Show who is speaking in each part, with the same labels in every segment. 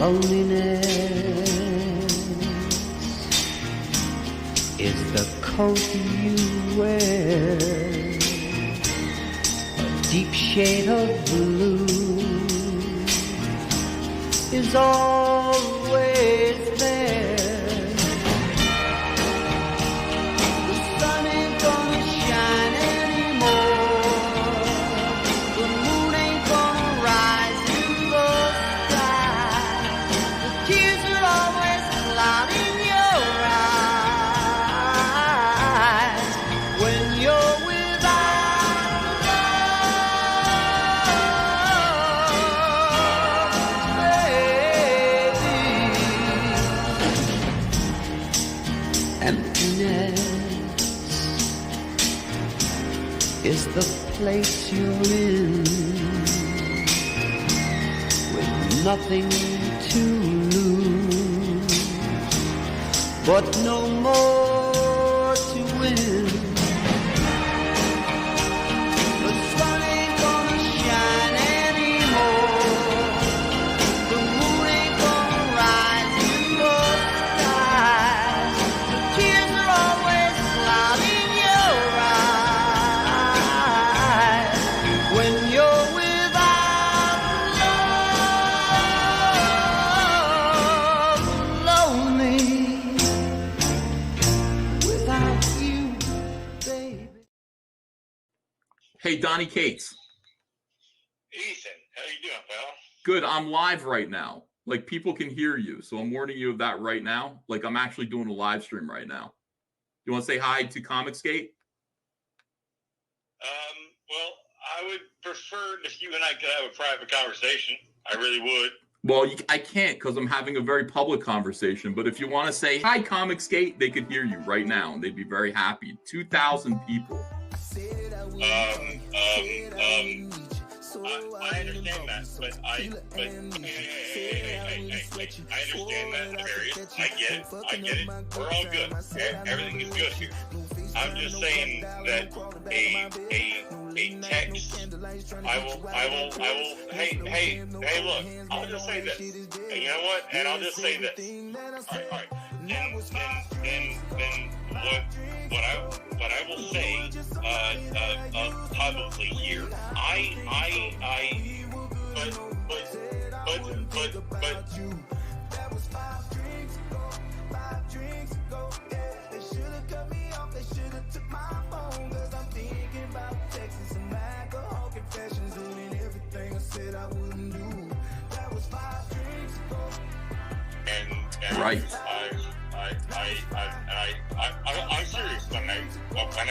Speaker 1: Loneliness is the coat you wear, a deep shade of blue is always there. The sun ain't gonna shine anymore, the moon ain't gonna rise in the sky, the tears are always clouding your eyes when you're without love, baby. Emptiness is the place you're in, with nothing to lose, but no more to win. The sun ain't gonna shine anymore, the moon ain't gonna rise in the sky, the tears are always clouding your eyes when you're without love, lonely without you, baby.
Speaker 2: Hey, Donnie Cates.
Speaker 3: Ethan, how you doing, pal?
Speaker 2: Good. I'm live right now. Like, people can hear you, so I'm warning you of that right now. Like, I'm actually doing a live stream right now. You want to say hi to Comicsgate?
Speaker 3: Well, I would prefer if you and I could have a private conversation. I really would.
Speaker 2: Well, I can't because I'm having a very public conversation. But if you want to say hi, Comicsgate, they could hear you right now, and they'd be very happy. 2,000 people.
Speaker 3: I understand that, but hey, I understand that, Darius. I get it. We're all good. Everything is good here. I'm just saying that a text. I will. Hey, look. I'll just say this. And you know what? And I'll just say this. All right. Then what I will say publicly here. But
Speaker 2: Right.
Speaker 3: I'm serious when I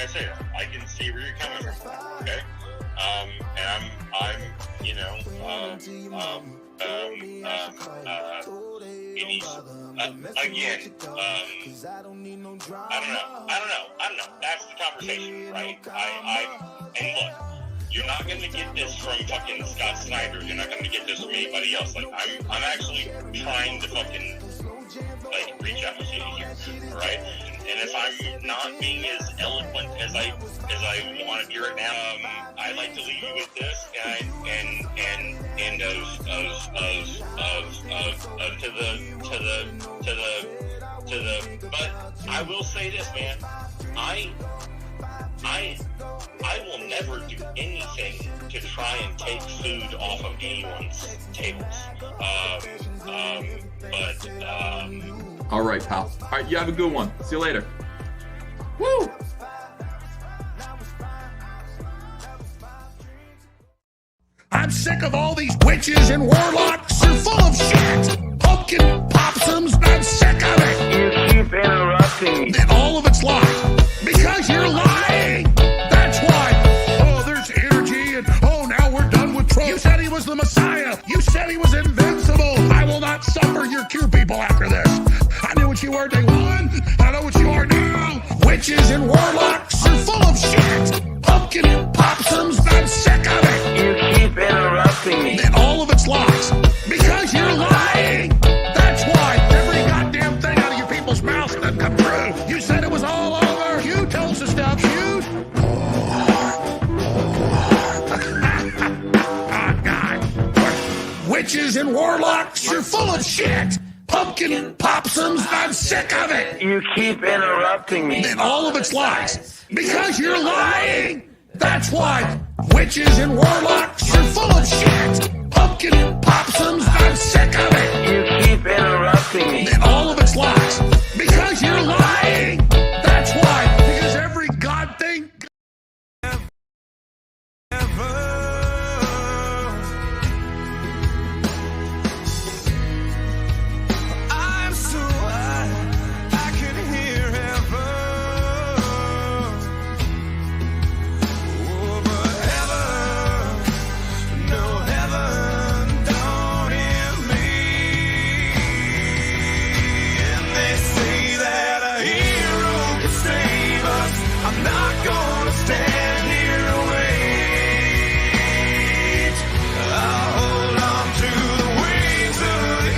Speaker 3: say that. I can see where you're coming from. Okay. And I'm again, I don't know. That's the conversation, right? And look, you're not going to get this from fucking Scott Snyder. You're not going to get this from anybody else. Like, I'm actually trying to fucking, like, reach out to you here, all right? And if I'm not being as eloquent as I want to be right now, I'd like to leave you with this, but I will say this, man. I will never do anything to try and take food off of anyone's tables.
Speaker 2: All right, pal. All right, you have a good one. See you later. Woo!
Speaker 4: I'm sick of all these witches and warlocks. You're full of shit. Pumpkin possums. I'm sick of it.
Speaker 5: You keep interrupting.
Speaker 4: And all of it's lies. Because you're lying. That's why. Oh, there's energy and now we're done with Trump. You said he was the Messiah. You said he was invincible. I will not suffer your Q people after this. I knew what you were day one. I know what you are now. Witches and warlocks. You're full of shit. Pumpkin possums. I'm sick of it.
Speaker 5: You keep interrupting me.
Speaker 4: And all of it's lies. Because you're lying. That's why every goddamn thing out of your people's mouths doesn't come true. You said it was all over. You told us to stop. You. Oh, God. witches and warlocks, you're full of shit. Pumpkin popsums, I'm sick of it.
Speaker 5: You keep interrupting me.
Speaker 4: And all of it's lies. Because you're lying. That's why. Witches and warlocks, you're full of shit. Pumpkin popsums, I'm sick of it.
Speaker 5: You keep interrupting me.
Speaker 4: And all of it's lies. Because you're lying. That's why. Because every god thing.
Speaker 6: I'm so high, I can hear heaven. Oh, but heaven, no heaven, don't hear me. And they say that a hero can save us. I'm not gonna stand here and wait. I'll hold on to the wings of the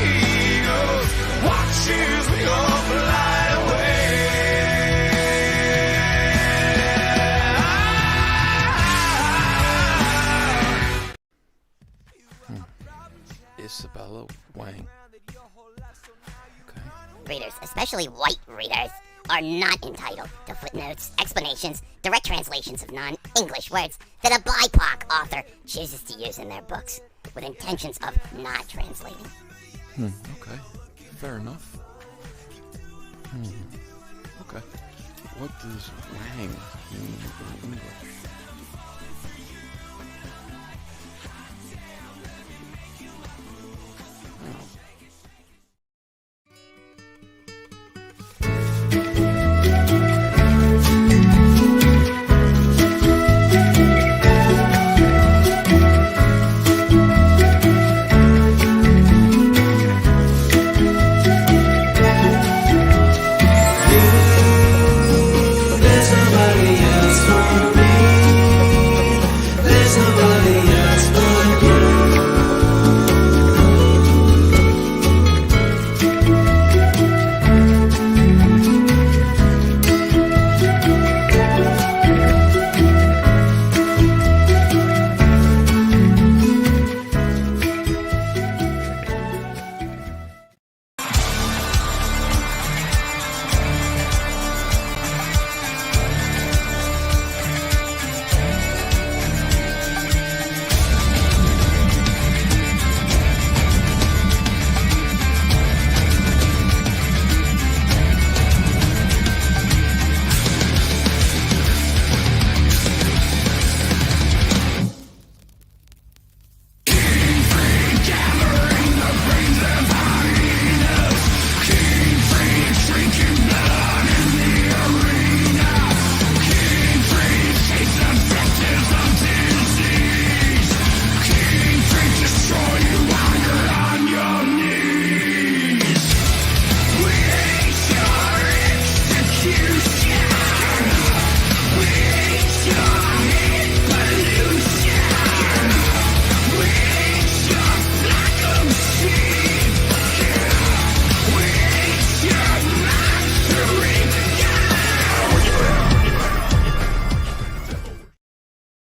Speaker 6: eagles. Watch as we all fly away.
Speaker 7: Isabella Wang. Okay.
Speaker 8: Readers, especially white readers, are not entitled to footnotes, explanations, direct translations of non-English words that a BIPOC author chooses to use in their books with intentions of not translating.
Speaker 7: Okay. Fair enough. Okay. What does Wang mean in English?
Speaker 6: There's nobody else for me. There's nobody else but you.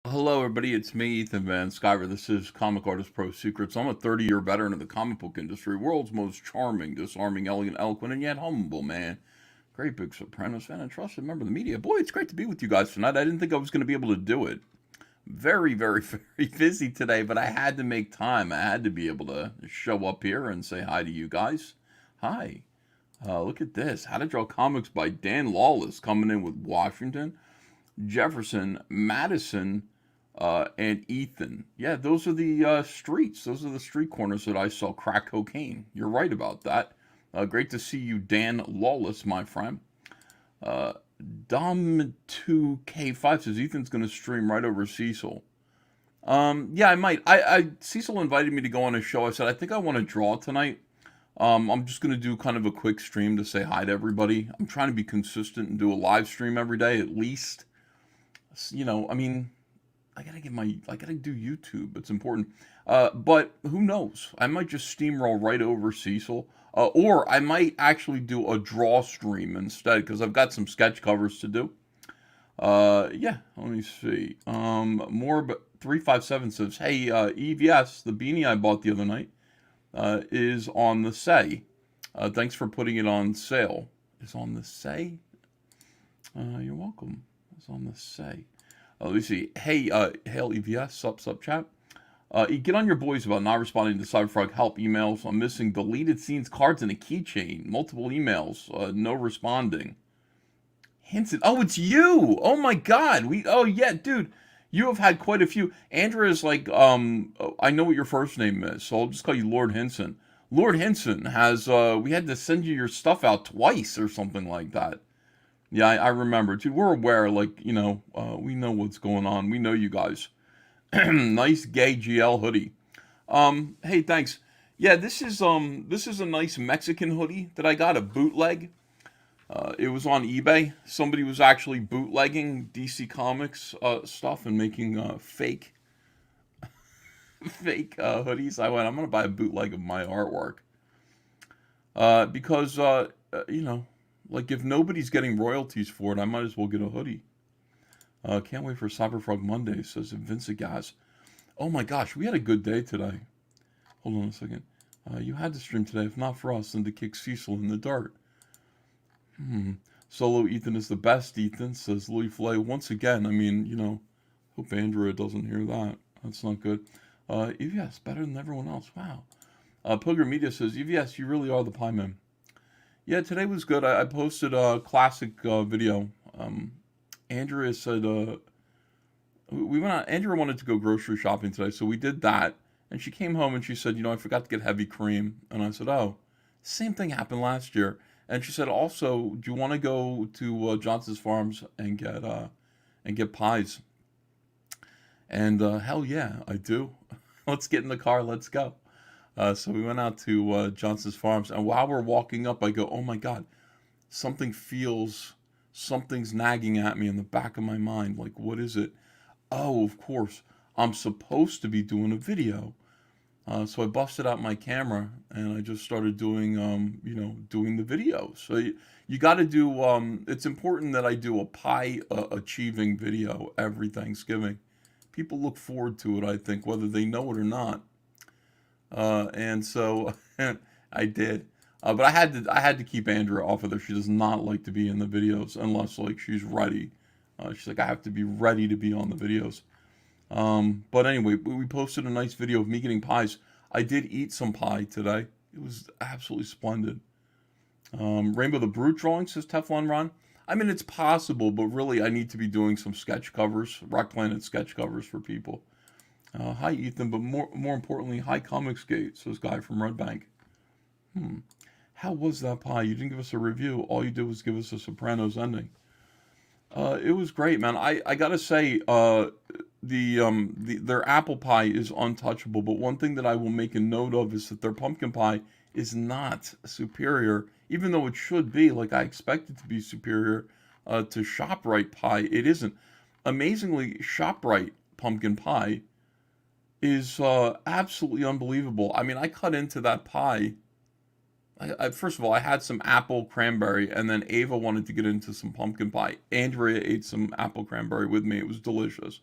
Speaker 2: Hello, everybody. It's me, Ethan Van Sciver. This is Comic Artist Pro Secrets. I'm a 30-year veteran of the comic book industry, world's most charming, disarming, elegant, eloquent, and yet humble man. Great big Sopranos fan and trusted member of the media. Boy, it's great to be with you guys tonight. I didn't think I was going to be able to do it. Very, very, very busy today, but I had to make time. I had to be able to show up here and say hi to you guys. Hi. Look at this. How to Draw Comics by Dan Lawless coming in with Washington, Jefferson, Madison, and Ethan. Yeah, those are the streets. Those are the street corners that I sell crack cocaine. You're right about that. Great to see you, Dan Lawless, my friend. Dom2K5 says Ethan's going to stream right over Cecil. Yeah, I might. Cecil invited me to go on his show. I said, I think I want to draw tonight. I'm just going to do kind of a quick stream to say hi to everybody. I'm trying to be consistent and do a live stream every day at least. You know, I mean, I gotta do YouTube. It's important. But who knows? I might just steamroll right over Cecil. Or I might actually do a draw stream instead, because I've got some sketch covers to do. Yeah, let me see. More, but 357 says, hey, Eve, yes, the beanie I bought the other night is on the say. Thanks for putting it on sale. Is on the say? You're welcome. It's on the say. Let me see. Hey, Hail EVS, sup chat. Get on your boys about not responding to Cyberfrog help emails. I'm missing deleted scenes, cards, and a keychain. Multiple emails. No responding. Hinson. Oh, it's you. Oh my God. Oh yeah, dude. You have had quite a few. Andrea is like, I know what your first name is, so I'll just call you Lord Hinson. Lord Hinson has, we had to send you your stuff out twice or something like that. Yeah, I remember. Dude, we're aware, like, we know what's going on. We know you guys. Nice gay GL hoodie. Hey, thanks. Yeah, this is a nice Mexican hoodie that I got, a bootleg. It was on eBay. Somebody was actually bootlegging DC Comics stuff and making fake hoodies. I went, I'm going to buy a bootleg of my artwork. Because, like if nobody's getting royalties for it, I might as well get a hoodie. Can't wait for Cyberfrog Monday, says Vincigaz. Oh my gosh, we had a good day today. Hold on a second. You had to stream today, if not for us, than to kick Cecil in the dirt. Solo Ethan is the best, Ethan, says Louis Flay. Once again, I mean, hope Andrea doesn't hear that. That's not good. EVS, better than everyone else. Wow. Pilgrim Media says, EVS, you really are the pie man. Yeah, today was good. I posted a classic video. Andrea said, we went out, Andrea wanted to go grocery shopping today, so we did that. And she came home and she said, I forgot to get heavy cream. And I said, oh, same thing happened last year. And she said, also, do you want to go to Johnson's Farms and get pies? And hell yeah, I do. Let's get in the car. Let's go. So we went out to Johnson's Farms. And while we're walking up, I go, oh my God, something's nagging at me in the back of my mind. Like, what is it? Oh, of course, I'm supposed to be doing a video. So I busted out my camera and I just started doing, doing the video. So you got to do, it's important that I do a pie achieving video every Thanksgiving. People look forward to it, I think, whether they know it or not. And so I did. But I had to keep Andrea off of there. She does not like to be in the videos unless like she's ready. She's like, I have to be ready to be on the videos. But anyway, we posted a nice video of me getting pies. I did eat some pie today. It was absolutely splendid. Rainbow the Brute drawing, says Teflon Ron. I mean, it's possible, but really I need to be doing some sketch covers, Rock Planet sketch covers for people. Hi, Ethan, but more importantly, hi, Comicsgate, says Guy from Red Bank. How was that pie? You didn't give us a review. All you did was give us a Sopranos ending. It was great, man. I gotta say, their apple pie is untouchable, but one thing that I will make a note of is that their pumpkin pie is not superior, even though it should be. Like, I expect it to be superior to ShopRite pie. It isn't. Amazingly, ShopRite pumpkin pie is absolutely unbelievable. I mean, I cut into that pie. First of all, I had some apple cranberry, and then Ava wanted to get into some pumpkin pie. Andrea ate some apple cranberry with me. It was delicious.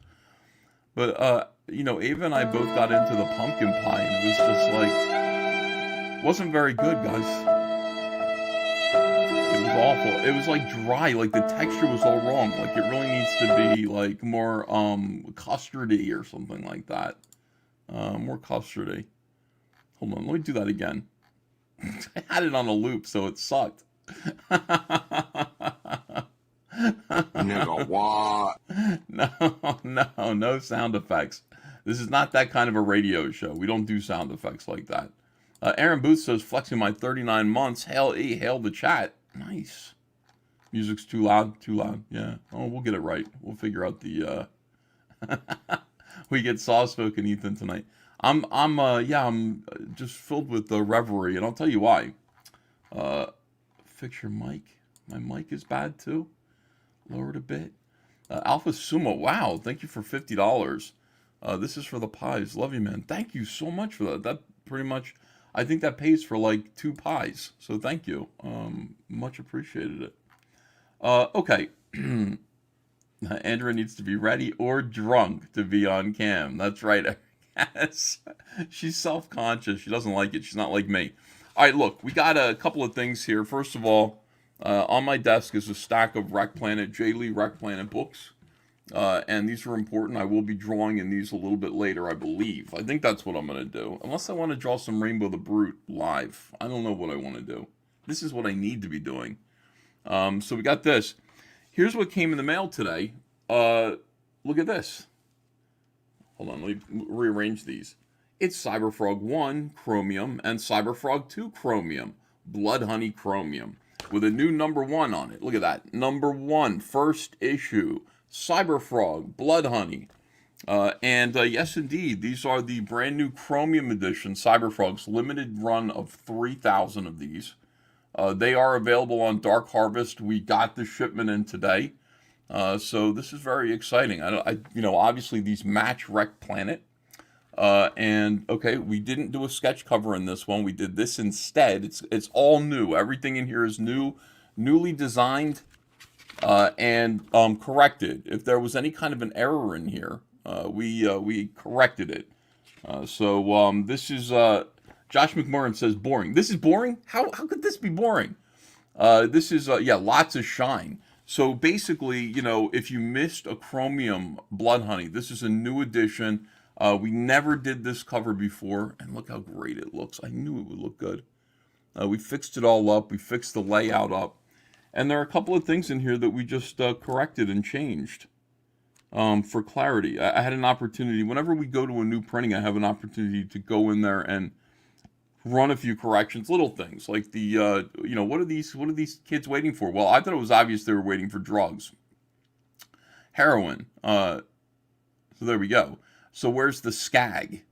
Speaker 2: But, Ava and I both got into the pumpkin pie, and it was just like, wasn't very good, guys. It was awful. It was like dry, like the texture was all wrong. Like, it really needs to be like more custardy or something like that. More custardy. Hold on, let me do that again. I had it on a loop, so it sucked.
Speaker 6: Nigga, what?
Speaker 2: No sound effects. This is not that kind of a radio show. We don't do sound effects like that. Aaron Booth says, flexing my 39 months. Hail the chat. Nice. Music's too loud. Yeah. Oh, we'll get it right. We'll figure out the, we get soft-spoken Ethan tonight. I'm just filled with the reverie, and I'll tell you why. Fix your mic. My mic is bad too. Lower it a bit. Alpha Sumo, wow, thank you for $50. This is for the pies. Love you, man. Thank you so much for that. That pretty much, I think that pays for like 2 pies. So thank you. Much appreciated it. Okay. Andrea needs to be ready or drunk to be on cam. That's right. Yes. She's self-conscious. She doesn't like it. She's not like me. All right, look, we got a couple of things here. First of all, on my desk is a stack of Rec Planet, J. Lee Rec Planet books. And these are important. I will be drawing in these a little bit later, I believe. I think that's what I'm going to do. Unless I want to draw some Rainbow the Brute live. I don't know what I want to do. This is what I need to be doing. So we got this. Here's what came in the mail today. Look at this. Hold on, let me rearrange these. It's Cyberfrog 1 Chromium and Cyberfrog 2 Chromium. Blood Honey Chromium. With a new number 1 on it. Look at that. Number 1, first issue. Cyberfrog, Blood Honey. And yes, indeed, these are the brand new Chromium edition Cyberfrogs. Limited run of 3,000 of these. They are available on Dark Harvest. We got the shipment in today. So this is very exciting. Obviously these match Rec Planet. And okay, we didn't do a sketch cover in this one. We did this instead. It's all new. Everything in here is new, newly designed, and corrected. If there was any kind of an error in here, we corrected it. So this is Josh McMurrin says boring. This is boring? How could this be boring? This is lots of shine. So basically, if you missed a Chromium Blood Honey, this is a new edition. We never did this cover before, and look how great it looks. I knew it would look good. We fixed it all up. We fixed the layout up. And there are a couple of things in here that we just corrected and changed for clarity. I had an opportunity. Whenever we go to a new printing, I have an opportunity to go in there and run a few corrections, little things like the, what are these kids waiting for? Well, I thought it was obvious they were waiting for drugs. Heroin. So there we go. So where's the skag?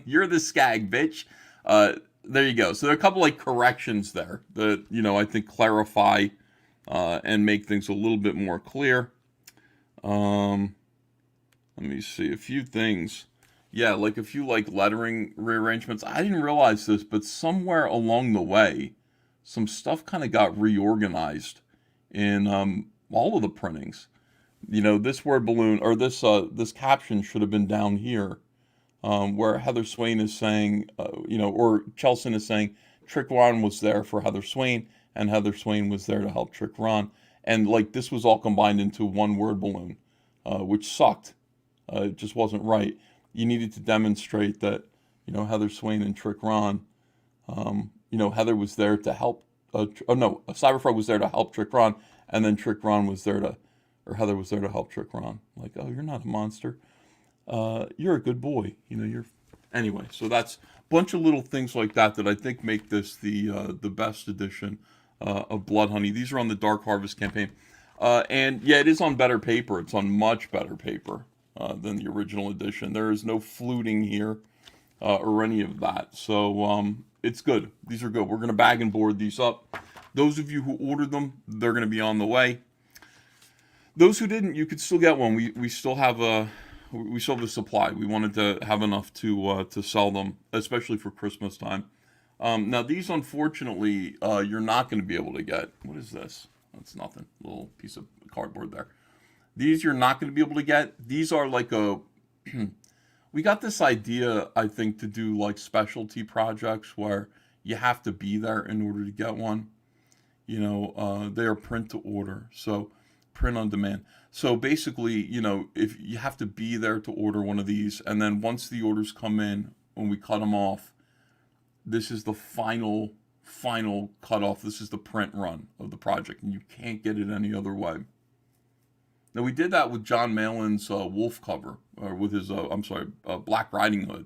Speaker 2: You're the skag, bitch. There you go. So there are a couple like corrections there that, I think clarify and make things a little bit more clear. Let me see a few things. Yeah, like a few like lettering rearrangements. I didn't realize this, but somewhere along the way, some stuff kind of got reorganized in all of the printings. This word balloon or this caption should have been down here, where Heather Swain is saying, or Chelson is saying, Trick Ron was there for Heather Swain, and Heather Swain was there to help Trick Ron, and like this was all combined into one word balloon, which sucked. It just wasn't right. You needed to demonstrate that, Heather Swain and Trick Ron, Heather was there to help. Cyberfrog was there to help Trick Ron, and then Trick Ron was there to. Or Heather was there to help Trick Ron. Like, oh, you're not a monster. You're a good boy. You're... Anyway, so that's a bunch of little things like that I think make this the best edition of Blood Honey. These are on the Dark Harvest campaign. And, yeah, it is on better paper. It's on much better paper than the original edition. There is no fluting here or any of that. So it's good. These are good. We're going to bag and board these up. Those of you who ordered them, they're going to be on the way. Those who didn't, you could still get one. We still have a supply. We wanted to have enough to sell them, especially for Christmas time. Now these, unfortunately, you're not going to be able to get. What is this? That's nothing. A little piece of cardboard there. These you're not going to be able to get. These are like a. We got this idea, I think, to do like specialty projects where you have to be there in order to get one. They are print to order, so. Print on demand. So basically, if you have to be there to order one of these, and then once the orders come in, when we cut them off, this is the final cutoff. This is the print run of the project, and you can't get it any other way. Now, we did that with John Malin's Wolf cover, or with his, Black Riding Hood.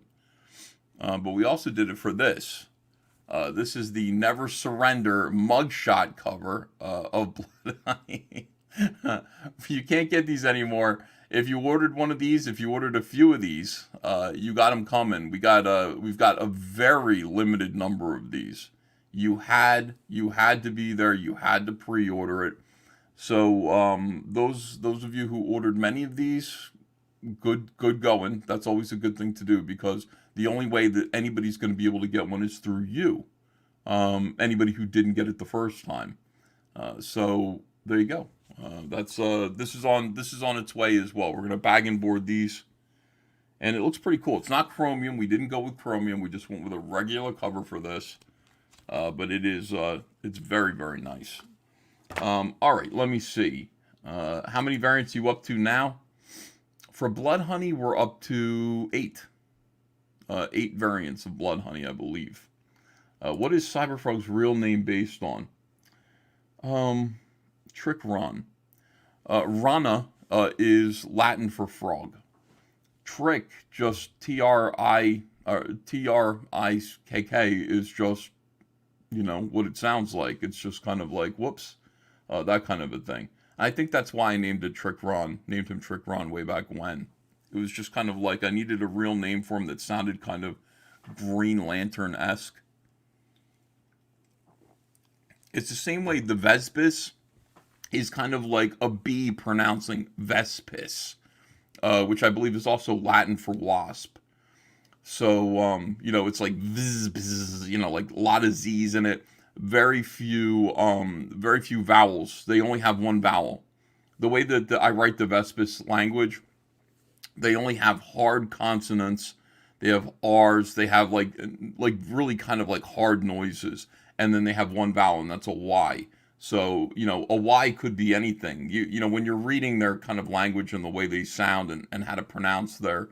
Speaker 2: But we also did it for this. This is the Never Surrender mugshot cover of Blood Honey. You can't get these anymore. If you ordered one of these, if you ordered a few of these, you got them coming. We've got a very limited number of these. You had to be there. You had to pre-order it. So those of you who ordered many of these, good going. That's always a good thing to do, because the only way that anybody's going to be able to get one is through you. Anybody who didn't get it the first time. So there you go. This is on its way as well. We're gonna bag and board these, And it looks pretty cool. It's not Chromium. We didn't go with Chromium. We just went with a regular cover for this. But it is, it's very, very nice. All right, let me see. How many variants are you up to now? For Blood Honey, we're up to 8. 8 variants of Blood Honey, I believe. What is Cyberfrog's real name based on? Trick Ron. Rana is Latin for frog. Trick, just T-R-I-K-K, is just, you know, what it sounds like. It's just kind of like, whoops, that kind of a thing. I think that's why I named it Trick Ron, named him Trick Ron way back when. It was just kind of like I needed a real name for him that sounded kind of Green Lantern-esque. It's the same way the Vespis is kind of like a bee pronouncing Vespis, which I believe is also Latin for wasp. So, you know, it's like viz, you know, like a lot of Z's in it. Very few vowels. They only have one vowel. The way that I write the Vespis language, they only have hard consonants. They have R's. They have like really kind of like hard noises. And then they have one vowel, and that's a Y. So, you know, a Y could be anything. You know, when you're reading their kind of language and the way they sound and how to pronounce their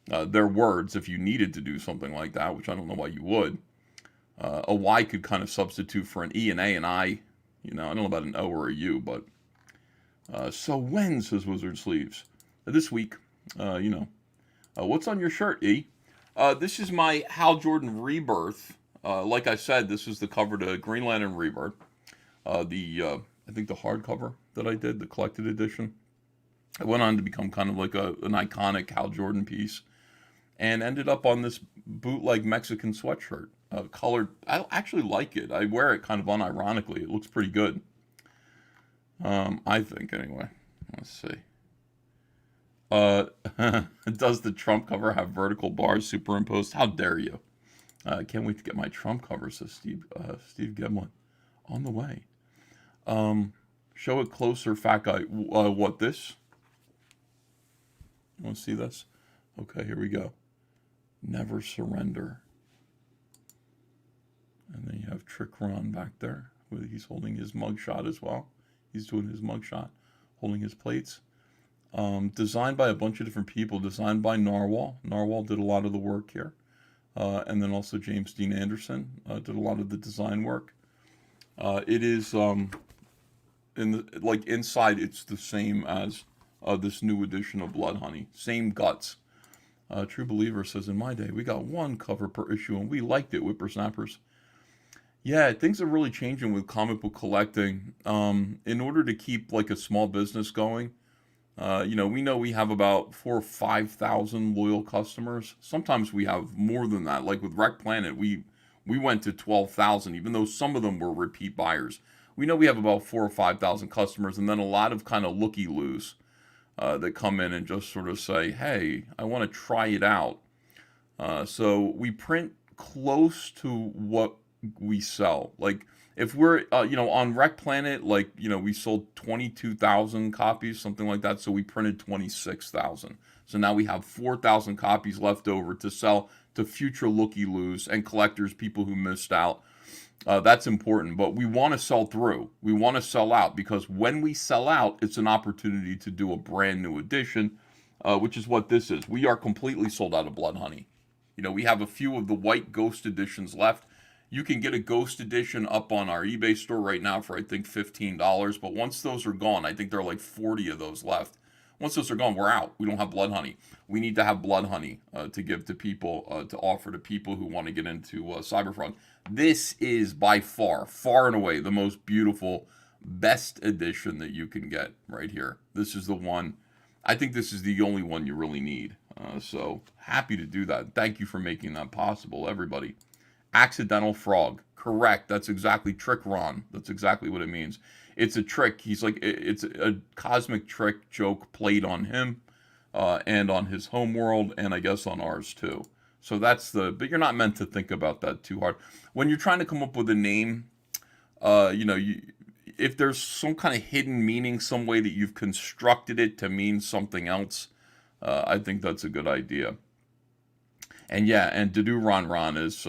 Speaker 2: words, if you needed to do something like that, which I don't know why you would, a Y could kind of substitute for an E, an A, an I. You know, I don't know about an O or a U, but... so when, says Wizard Sleeves? This week, you know. What's on your shirt, E? This is my Hal Jordan Rebirth. Like I said, this is the cover to Green Lantern Rebirth. I think the hardcover that I did, the collected edition. It went on to become kind of like an iconic Hal Jordan piece. And ended up on this bootleg Mexican sweatshirt. Colored. I actually like it. I wear it kind of unironically. It looks pretty good. I think, anyway. Let's see. Does the Trump cover have vertical bars superimposed? How dare you? Can't wait to get my Trump cover, says Steve Gemlin. On the way. Show it closer, fat guy. What, this? You want to see this? Okay, here we go. Never surrender. And then you have Trick Ron back there. He's holding his mugshot as well. He's doing his mugshot, holding his plates. Designed by a bunch of different people. Designed by Narwhal. Narwhal did a lot of the work here. And then also James Dean Anderson did a lot of the design work. It is inside. It's the same as this new edition of Blood Honey. Same guts. True Believer says, in my day, we got one cover per issue, and we liked it, whippersnappers. Yeah, things are really changing with comic book collecting. In order to keep like a small business going, you know we have about 4,000 or 5,000 loyal customers. Sometimes we have more than that. Like with Wreck Planet, we went to 12,000, even though some of them were repeat buyers. We know we have about 4,000 or 5,000 customers, and then a lot of kind of looky-loos that come in and just sort of say, hey, I want to try it out. So we print close to what we sell. Like if we're, you know, on Wreck Planet, like, you know, we sold 22,000 copies, something like that. So we printed 26,000. So now we have 4,000 copies left over to sell to future looky-loos and collectors, people who missed out. That's important, but we want to sell through. We want to sell out, because when we sell out, it's an opportunity to do a brand new edition, which is what this is. We are completely sold out of Blood Honey. You know, we have a few of the white Ghost editions left. You can get a Ghost edition up on our eBay store right now for, I think, $15. But once those are gone, I think there are like 40 of those left. Once those are gone, we're out. We don't have Blood Honey. We need to have Blood Honey to give to people, to offer to people who want to get into Cyberfrog. This is by far, far and away, the most beautiful, best edition that you can get right here. This is the one. I think this is the only one you really need. So happy to do that. Thank you for making that possible, everybody. Accidental Frog. Correct. That's exactly Trick Ron. That's exactly what it means. It's a trick. He's like, it's a cosmic trick joke played on him and on his homeworld, and I guess on ours too. So that's but you're not meant to think about that too hard. When you're trying to come up with a name, you know, if there's some kind of hidden meaning, some way that you've constructed it to mean something else, I think that's a good idea. And yeah, and to do Ron Ron is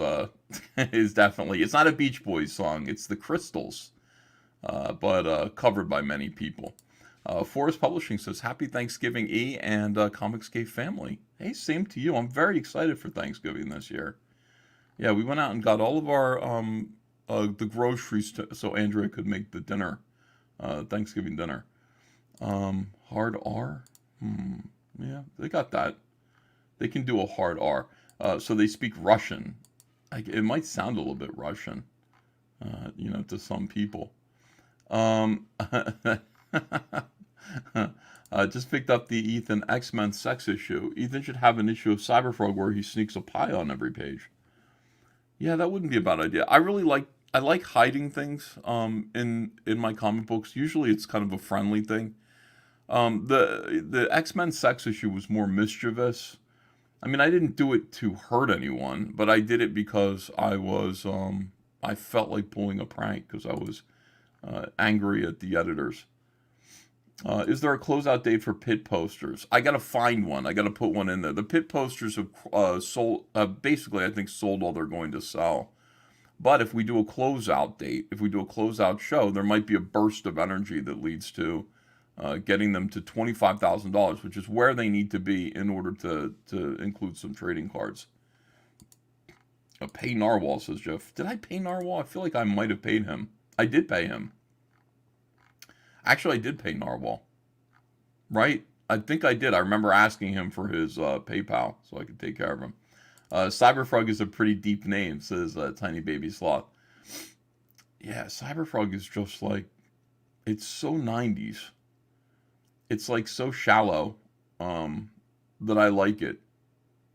Speaker 2: is definitely, it's not a Beach Boys song, it's the Crystals, but covered by many people. Forest Publishing says, Happy Thanksgiving, E, and Comicsgate family. Hey, same to you. I'm very excited for Thanksgiving this year. Yeah, we went out and got all of our the groceries so Andrea could make the dinner, Thanksgiving dinner. Hard R? Yeah, they got that. They can do a hard R. So they speak Russian. It might sound a little bit Russian, to some people. Just picked up the Ethan X-Men sex issue. Ethan should have an issue of Cyberfrog where he sneaks a pie on every page. Yeah, that wouldn't be a bad idea. I like hiding things in my comic books. Usually it's kind of a friendly thing. The X-Men sex issue was more mischievous. I mean, I didn't do it to hurt anyone, but I did it because I felt like pulling a prank because I was angry at the editors. Is there a closeout date for pit posters? I gotta find one. I gotta put one in there. The pit posters have sold, basically, I think, sold all they're going to sell. But if we do a closeout date, if we do a closeout show, there might be a burst of energy that leads to getting them to $25,000, which is where they need to be in order to include some trading cards. Pay Narwhal, says Jeff. Did I pay Narwhal? I feel like I might have paid him. I did pay him. Actually, I did pay Narwhal. Right? I think I did. I remember asking him for his PayPal so I could take care of him. Cyberfrog is a pretty deep name, says Tiny Baby Sloth. Yeah, Cyberfrog is just like, it's so 90s. It's like so shallow that I like it,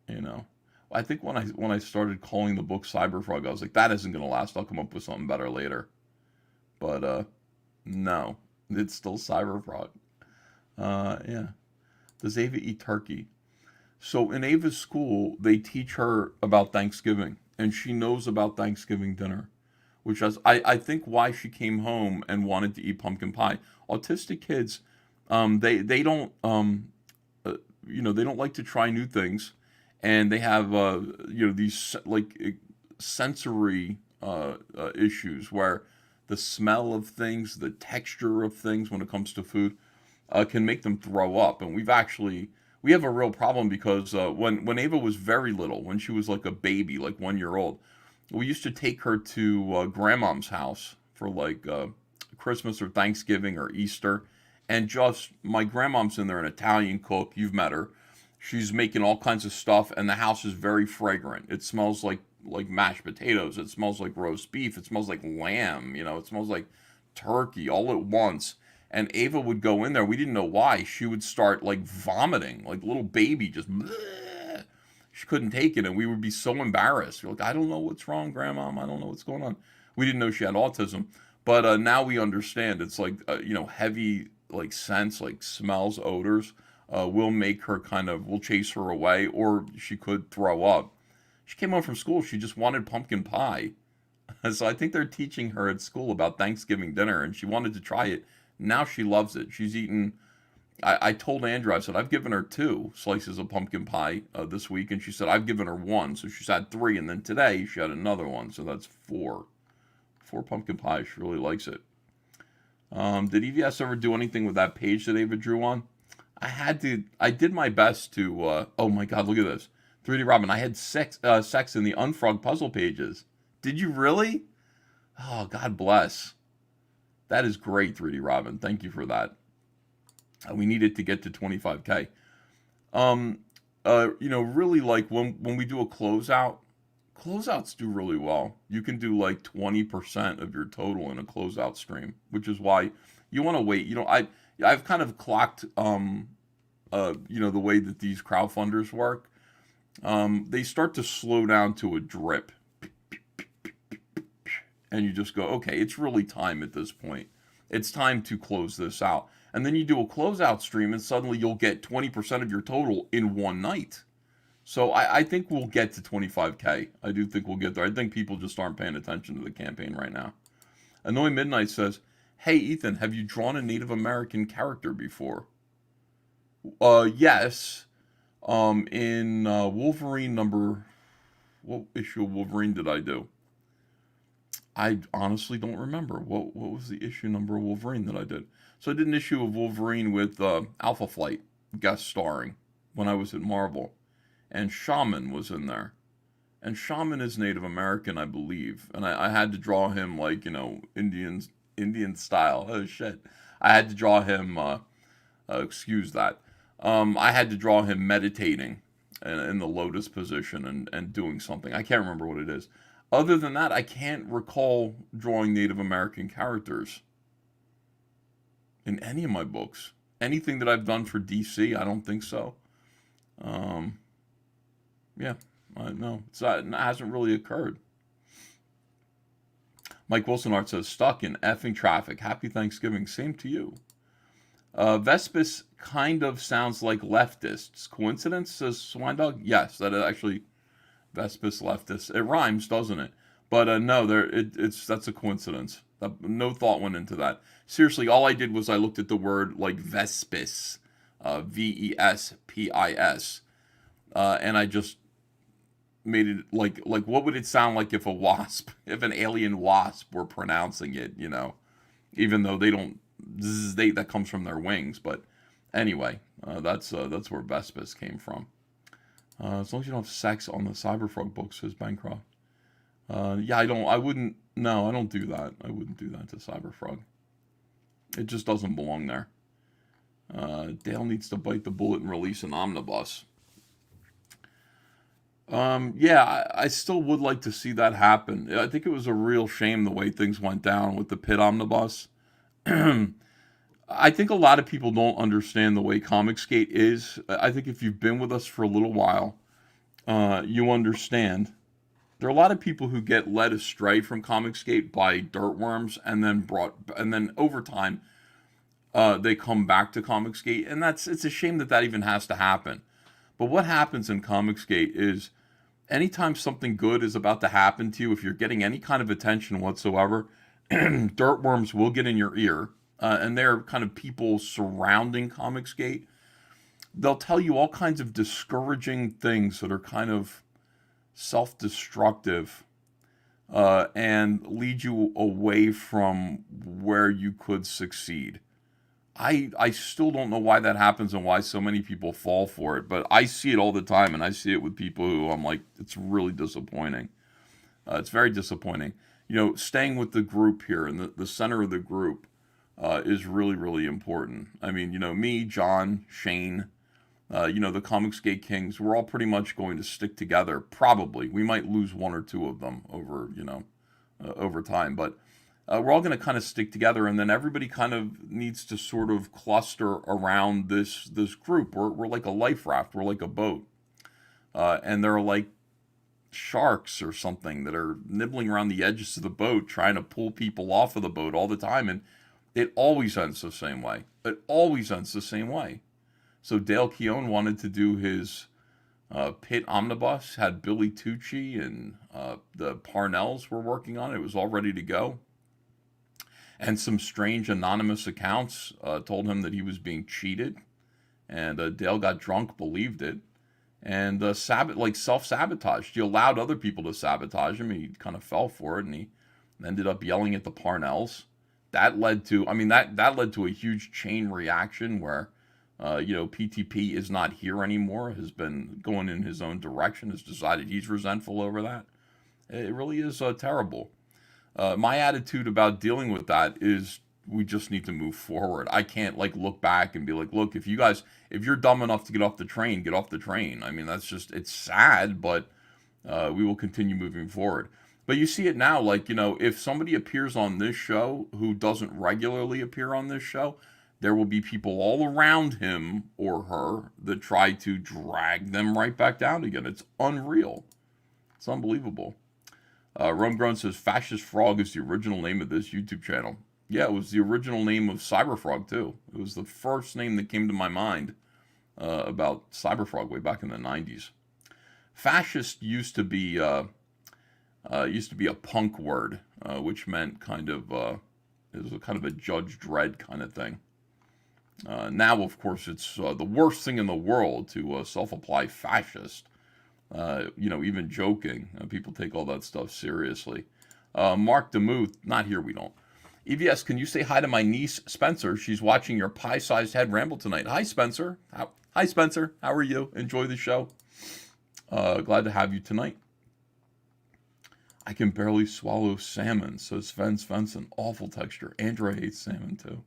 Speaker 2: I think when I started calling the book Cyberfrog, I was like, that isn't going to last. I'll come up with something better later. But no, it's still Cyberfrog. Yeah. Does Ava eat turkey? So in Ava's school, they teach her about Thanksgiving, and she knows about Thanksgiving dinner, which is, I think, why she came home and wanted to eat pumpkin pie. Autistic kids, they don't they don't like to try new things, and they have these like sensory issues where the smell of things, the texture of things when it comes to food can make them throw up. And we have a real problem because when Ava was very little, when she was like a baby, like 1 year old, we used to take her to grandmom's house for like Christmas or Thanksgiving or Easter. And just, my grandmom's in there, an Italian cook, you've met her. She's making all kinds of stuff, and the house is very fragrant. It smells like mashed potatoes. It smells like roast beef. It smells like lamb. It smells like turkey all at once. And Ava would go in there. We didn't know why. She would start like vomiting, like a little baby, just bleh. She couldn't take it, and we would be so embarrassed. We're like, I don't know what's wrong, Grandmom. I don't know what's going on. We didn't know she had autism, but now we understand. It's like heavy like scents, like smells, odors, will make her will chase her away, or she could throw up. She came home from school. She just wanted pumpkin pie. So I think they're teaching her at school about Thanksgiving dinner, and she wanted to try it. Now she loves it. She's eaten, I told Andrew, I said, I've given her 2 slices of pumpkin pie this week, and she said, I've given her 1. So she's had 3, and then today she had another one. So that's 4. 4 pumpkin pies. She really likes it. Did EVS ever do anything with that page that Ava drew on? I did my best to, oh my God, look at this. 3D Robin, I had sex in the Unfrog puzzle pages. Did you really? Oh, God bless. That is great, 3D Robin. Thank you for that. We needed to get to 25K. Really like when we do a closeout, closeouts do really well. You can do like 20% of your total in a closeout stream, which is why you want to wait. I've kind of clocked, the way that these crowdfunders work. They start to slow down to a drip. And you just go, okay, it's really time at this point. It's time to close this out. And then you do a closeout stream, and suddenly you'll get 20% of your total in one night. So I think we'll get to 25K. I do think we'll get there. I think people just aren't paying attention to the campaign right now. Annoy Midnight says, hey, Ethan, have you drawn a Native American character before? Yes. In Wolverine number issue of Wolverine did I do? I honestly don't remember. What was the issue number of Wolverine that I did? So I did an issue of Wolverine with Alpha Flight guest starring when I was at Marvel. And Shaman was in there. And Shaman is Native American, I believe. And I had to draw him like, Indian style. Oh, shit. I had to draw him, excuse that. I had to draw him meditating in the lotus position and doing something. I can't remember what it is. Other than that, I can't recall drawing Native American characters in any of my books. Anything that I've done for DC, I don't think so. Yeah, no, it hasn't really occurred. Mike Wilson Art says, stuck in effing traffic. Happy Thanksgiving. Same to you. Vespis kind of sounds like leftists. Coincidence, says Swine Dog? Yes, that is actually Vespis leftist. It rhymes, doesn't it? But no, that's a coincidence. No thought went into that. Seriously, all I did was I looked at the word like Vespis, Vespis, and I just made it like what would it sound like if if an alien wasp were pronouncing it, even though they don't, that comes from their wings. But anyway, that's where Vespis came from. As long as you don't have sex on the Cyberfrog book, says Bancroft. Yeah, I don't do that. I wouldn't do that to Cyberfrog. It just doesn't belong there. Dale needs to bite the bullet and release an omnibus. Yeah, I still would like to see that happen. I think it was a real shame the way things went down with the Pit omnibus. I think a lot of people don't understand the way Comicsgate is. I think if you've been with us for a little while, you understand. There are a lot of people who get led astray from Comicsgate by dirtworms, and then over time, they come back to Comicsgate, and it's a shame that even has to happen. But what happens in Comicsgate is, anytime something good is about to happen to you, if you're getting any kind of attention whatsoever, dirtworms will get in your ear, and they're kind of people surrounding Comicsgate. They'll tell you all kinds of discouraging things that are kind of self-destructive, and lead you away from where you could succeed. I still don't know why that happens and why so many people fall for it, but I see it all the time, and I see it with people who I'm like, it's really disappointing. It's very disappointing. Staying with the group here, and the center of the group is really, really important. I mean, me, John, Shane, the Comicsgate Kings, we're all pretty much going to stick together. Probably. We might lose one or two of them over time, but we're all going to kind of stick together, and then everybody kind of needs to sort of cluster around this group. We're like a life raft. We're like a boat. And there are like sharks or something that are nibbling around the edges of the boat, trying to pull people off of the boat all the time, and it always ends the same way. It always ends the same way. So Dale Keown wanted to do his Pit omnibus, had Billy Tucci and the Parnells were working on it. It was all ready to go. And some strange anonymous accounts told him that he was being cheated. And Dale got drunk, believed it, and self-sabotaged. He allowed other people to sabotage him. He kind of fell for it, and he ended up yelling at the Parnells. That led to a huge chain reaction where, PTP is not here anymore, has been going in his own direction, has decided he's resentful over that. It really is terrible. My attitude about dealing with that is we just need to move forward. I can't look back and be like, look, if you're dumb enough to get off the train, get off the train. I mean, it's sad, but we will continue moving forward. But you see it now, if somebody appears on this show who doesn't regularly appear on this show, there will be people all around him or her that try to drag them right back down again. It's unreal. It's unbelievable. Rumgrown says, Fascist Frog is the original name of this YouTube channel. Yeah, it was the original name of Cyberfrog, too. It was the first name that came to my mind about Cyberfrog way back in the 90s. Fascist used to be a punk word, which meant it was a kind of a Judge Dredd kind of thing. Now, of course, it's the worst thing in the world to self-apply fascist. even joking. People take all that stuff seriously. Mark DeMuth, not here, we don't. EVS, can you say hi to my niece, Spencer? She's watching your pie-sized head ramble tonight. Hi, Spencer. Hi, Spencer. How are you? Enjoy the show. Glad to have you tonight. I can barely swallow salmon, says Sven Svensson. Awful texture. Andrea hates salmon, too.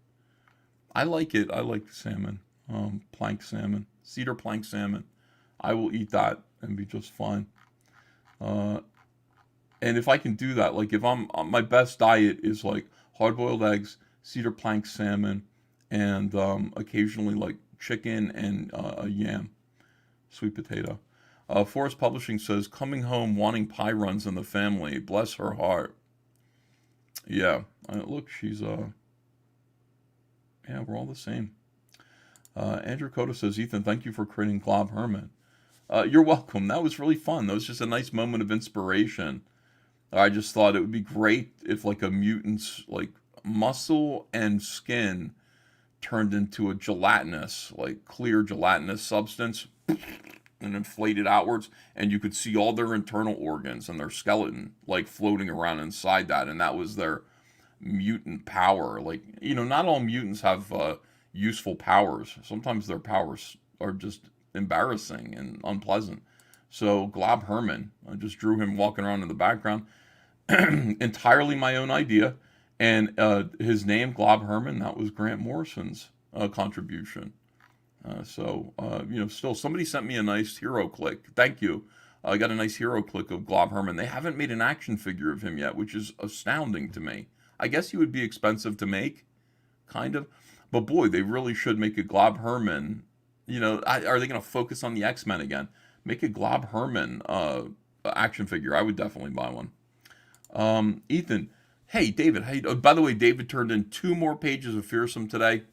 Speaker 2: I like it. I like salmon. Plank salmon. Cedar plank salmon. I will eat that and be just fine. And if I can do that, like if my best diet is like hard-boiled eggs, cedar plank salmon, and occasionally like chicken and a yam, sweet potato. Forest Publishing says, coming home wanting pie runs in the family. Bless her heart. Yeah. Look, she's, yeah, we're all the same. Andrew Coda says, Ethan, thank you for creating Glob Herman. You're welcome. That was really fun. That was just a nice moment of inspiration. I just thought it would be great if like a mutant's like muscle and skin turned into a gelatinous, like clear gelatinous substance and inflated outwards, and you could see all their internal organs and their skeleton like floating around inside that, and that was their mutant power. Like, not all mutants have useful powers. Sometimes their powers are just embarrassing and unpleasant. So Glob Herman, I just drew him walking around in the background. Entirely my own idea. And his name, Glob Herman, that was Grant Morrison's contribution. Still, somebody sent me a nice hero click. Thank you. I got a nice hero click of Glob Herman. They haven't made an action figure of him yet, which is astounding to me. I guess he would be expensive to make, kind of. But boy, they really should make a Glob Herman. Are they going to focus on the X-Men again? Make a Glob Herman action figure. I would definitely buy one. Ethan, hey, David. Hey, by the way, David turned in 2 more pages of Fearsome today.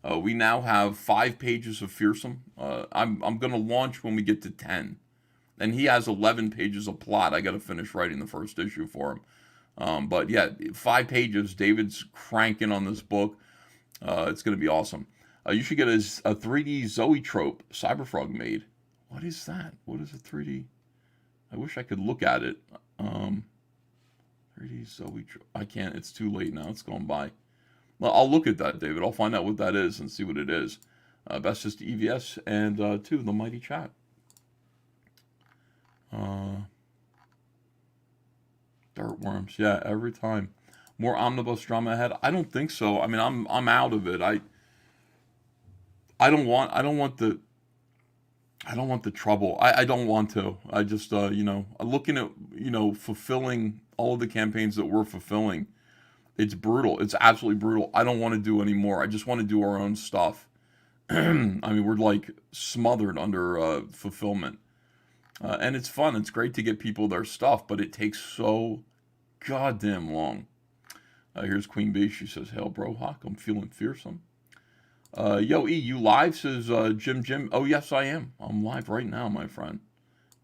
Speaker 2: We now have 5 pages of Fearsome. I'm going to launch when we get to 10. And he has 11 pages of plot. I got to finish writing the first issue for him. But yeah, 5 pages. David's cranking on this book. It's going to be awesome. You should get a 3D Zoetrope Cyberfrog made. What is that? What is a 3D? I wish I could look at it. 3D Zoetrope. I can't. It's too late now. It's gone by. Well, I'll look at that, David. I'll find out what that is and see what it is. Best just to EVS and to the Mighty Chat. Dirt worms. Yeah, every time. More omnibus drama ahead? I don't think so. I mean, I'm out of it. I don't want the trouble. I don't want to. I just looking at fulfilling all of the campaigns that we're fulfilling. It's brutal. It's absolutely brutal. I don't want to do anymore. I just want to do our own stuff. I mean, we're like smothered under fulfillment. And it's fun. It's great to get people their stuff, but it takes so goddamn long. Here's Queen Bee. She says, "Hail, bro, Hawk. I'm feeling fearsome." Yo, E, you live? Says Jim. Oh, yes, I am. I'm live right now, my friend.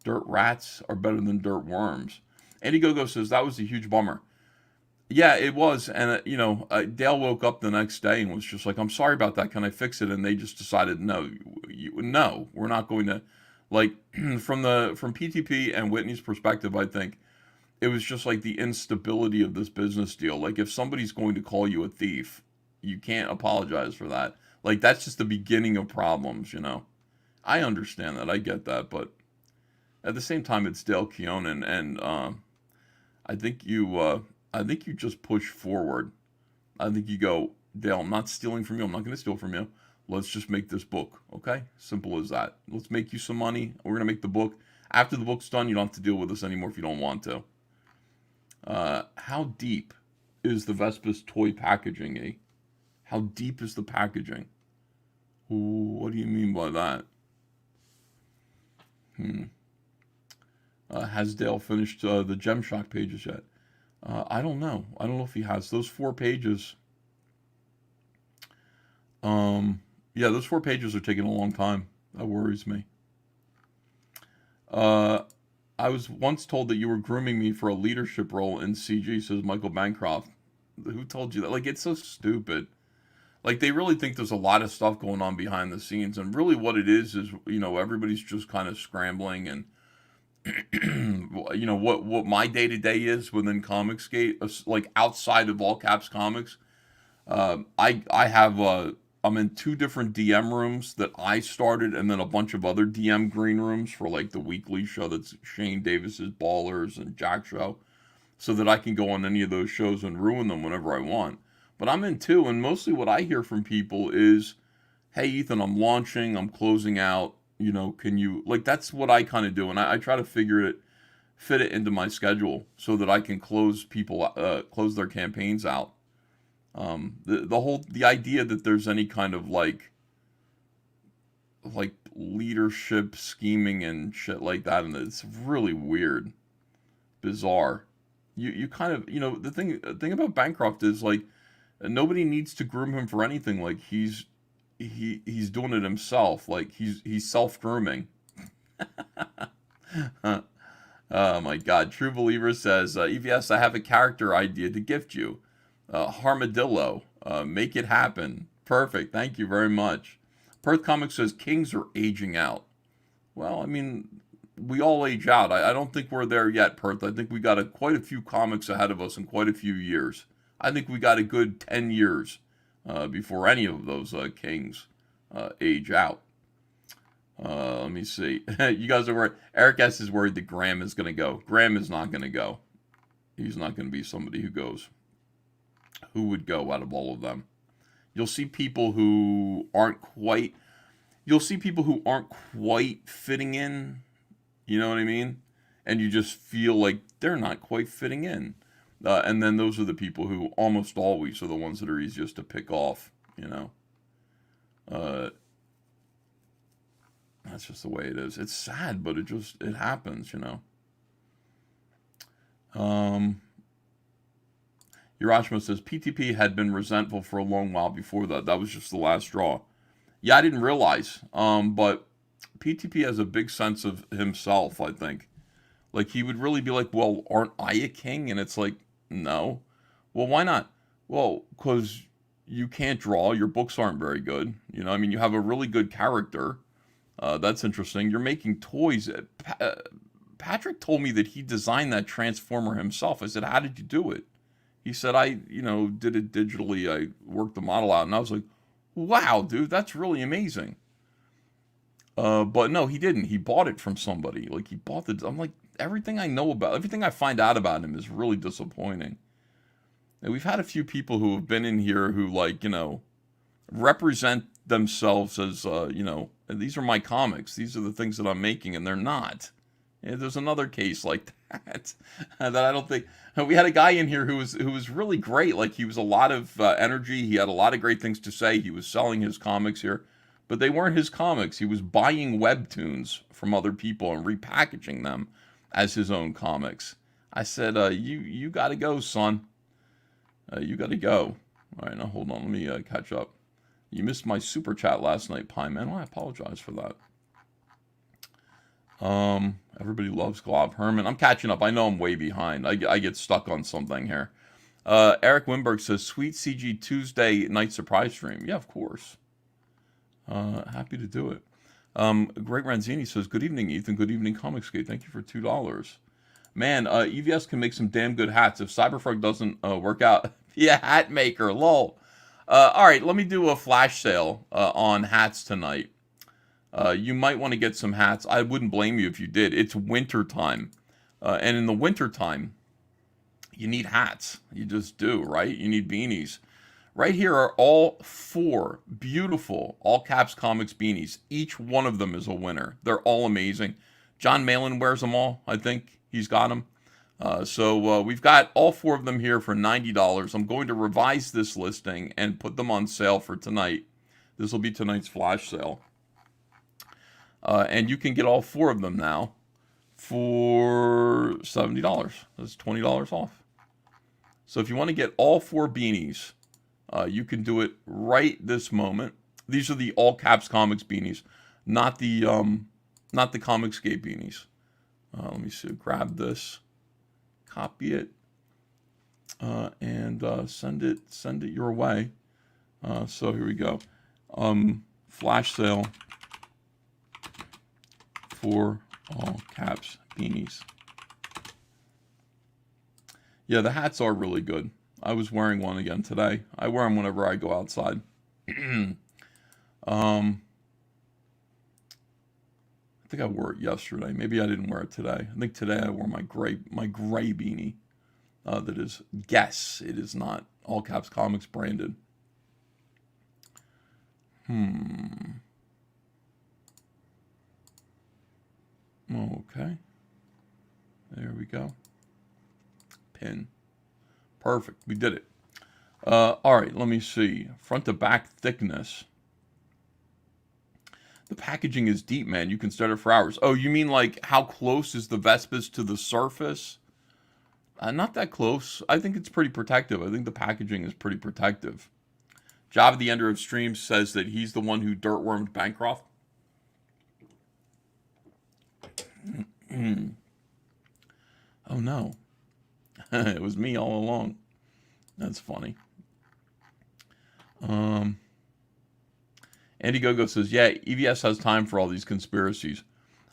Speaker 2: Dirt rats are better than dirt worms. Andy Gogo says, that was a huge bummer. Yeah, it was. And, Dale woke up the next day and was just like, I'm sorry about that. Can I fix it? And they just decided, no, we're not going to. Like, from PTP and Whitney's perspective, I think it was just like the instability of this business deal. Like, if somebody's going to call you a thief, you can't apologize for that. Like, that's just the beginning of problems, I understand that. I get that. But at the same time, it's Dale Keonan. And I think you just push forward. I think you go, Dale, I'm not stealing from you. I'm not going to steal from you. Let's just make this book, okay? Simple as that. Let's make you some money. We're going to make the book. After the book's done, you don't have to deal with us anymore if you don't want to. How deep is the Vespis toy packaging, eh? How deep is the packaging? Ooh, what do you mean by that? Has Dale finished the Gemshock pages yet? I don't know. I don't know if he has. Those 4 pages... Yeah, those 4 pages are taking a long time. That worries me. I was once told that you were grooming me for a leadership role in CG, says Michael Bancroft. Who told you that? Like, it's so stupid. Like, they really think there's a lot of stuff going on behind the scenes, and really what it is, everybody's just kind of scrambling, and what my day-to-day is within Comicsgate, like outside of All Caps Comics. I'm in 2 different DM rooms that I started, and then a bunch of other DM green rooms for like the weekly show that's Shane Davis's Ballers and Jack show, so that I can go on any of those shows and ruin them whenever I want. But I'm in 2, and mostly what I hear from people is, hey, Ethan, I'm launching, I'm closing out, can you, like, that's what I kind of do, and I try to fit it into my schedule so that I can close their campaigns out. The idea that there's any kind of like leadership scheming and shit like that, and it's really weird, bizarre. You kind of, the thing about Bancroft is, like, nobody needs to groom him for anything. Like, he's doing it himself. Like, he's self-grooming. Oh my God. True Believer says, EVS, I have a character idea to gift you. Harmadillo. Make it happen. Perfect. Thank you very much. Perth Comics says, Kings are aging out. Well, I mean, we all age out. I don't think we're there yet, Perth. I think we got quite a few comics ahead of us in quite a few years. I think we got a good 10 years before any of those Kings age out. Let me see. You guys are worried. Eric S. is worried that Graham is going to go. Graham is not going to go. He's not going to be somebody who goes. Who would go out of all of them? You'll see people who aren't quite fitting in. You know what I mean? And you just feel like they're not quite fitting in. And then those are the people who almost always are the ones that are easiest to pick off, That's just the way it is. It's sad, but it happens, Hiroshima says, PTP had been resentful for a long while before that. That was just the last straw. Yeah, I didn't realize. But PTP has a big sense of himself, I think. Like, he would really be like, well, aren't I a king? And it's like, no. Well, why not? Well, because you can't draw. Your books aren't very good. You have a really good character. That's interesting. You're making toys. Patrick told me that he designed that Transformer himself. I said, how did you do it? He said, I did it digitally. I worked the model out. And I was like, wow, dude, that's really amazing. But no, he didn't. He bought it from somebody. Like, I'm like, everything I find out about him is really disappointing. And we've had a few people who have been in here who, like, represent themselves as, these are my comics. These are the things that I'm making, and they're not. And there's another case like that that I don't think. We had a guy in here who was really great. Like, he was a lot of energy. He had a lot of great things to say. He was selling his comics here, but they weren't his comics. He was buying webtoons from other people and repackaging them as his own comics. I said, you got to go, son. You got to go. All right, now hold on. Let me catch up. You missed my super chat last night, Pie Man. Well, I apologize for that. Everybody loves Glob Herman. I'm catching up. I know I'm way behind. I get stuck on something here. Eric Wimberg says, sweet CG Tuesday night surprise stream. Yeah, of course. Happy to do it. Greg Ranzini says, good evening, Ethan. Good evening, Comicsgate. Thank you for $2. Man, EVS can make some damn good hats. If Cyberfrog doesn't work out, be a hat maker. Lol. All right, let me do a flash sale on hats tonight. You might want to get some hats. I wouldn't blame you if you did. It's winter time. And in the winter time, you need hats. You just do, right? You need beanies. Right here are all 4 beautiful All Caps Comics beanies. Each one of them is a winner. They're all amazing. John Malin wears them all, I think. He's got them. So we've got all 4 of them here for $90. I'm going to revise this listing and put them on sale for tonight. This will be tonight's flash sale. And you can get all 4 of them now for $70. That's $20 off. So if you want to get all 4 beanies, you can do it right this moment. These are the All Caps Comics beanies, not the Comicsgate beanies. Let me see. Grab this, copy it, and send it your way. So here we go. Flash sale for all caps beanies. Yeah, the hats are really good. I was wearing one again today. I wear them whenever I go outside. I think I wore it yesterday. Maybe I didn't wear it today. I think today I wore my gray beanie. That is, guess it is not All Caps Comics branded. Okay. There we go. Pin. Perfect. We did it. All right, let me see. Front to back thickness. The packaging is deep, man. You can stare at it for hours. Oh, you mean like how close is the Vespas to the surface? Not that close. I think it's pretty protective. I think the packaging is pretty protective. Java, the ender of streams, says that he's the one who dirtwormed Bancroft. Oh, no. It was me all along. That's funny. Andy Gogo says, yeah, EVS has time for all these conspiracies.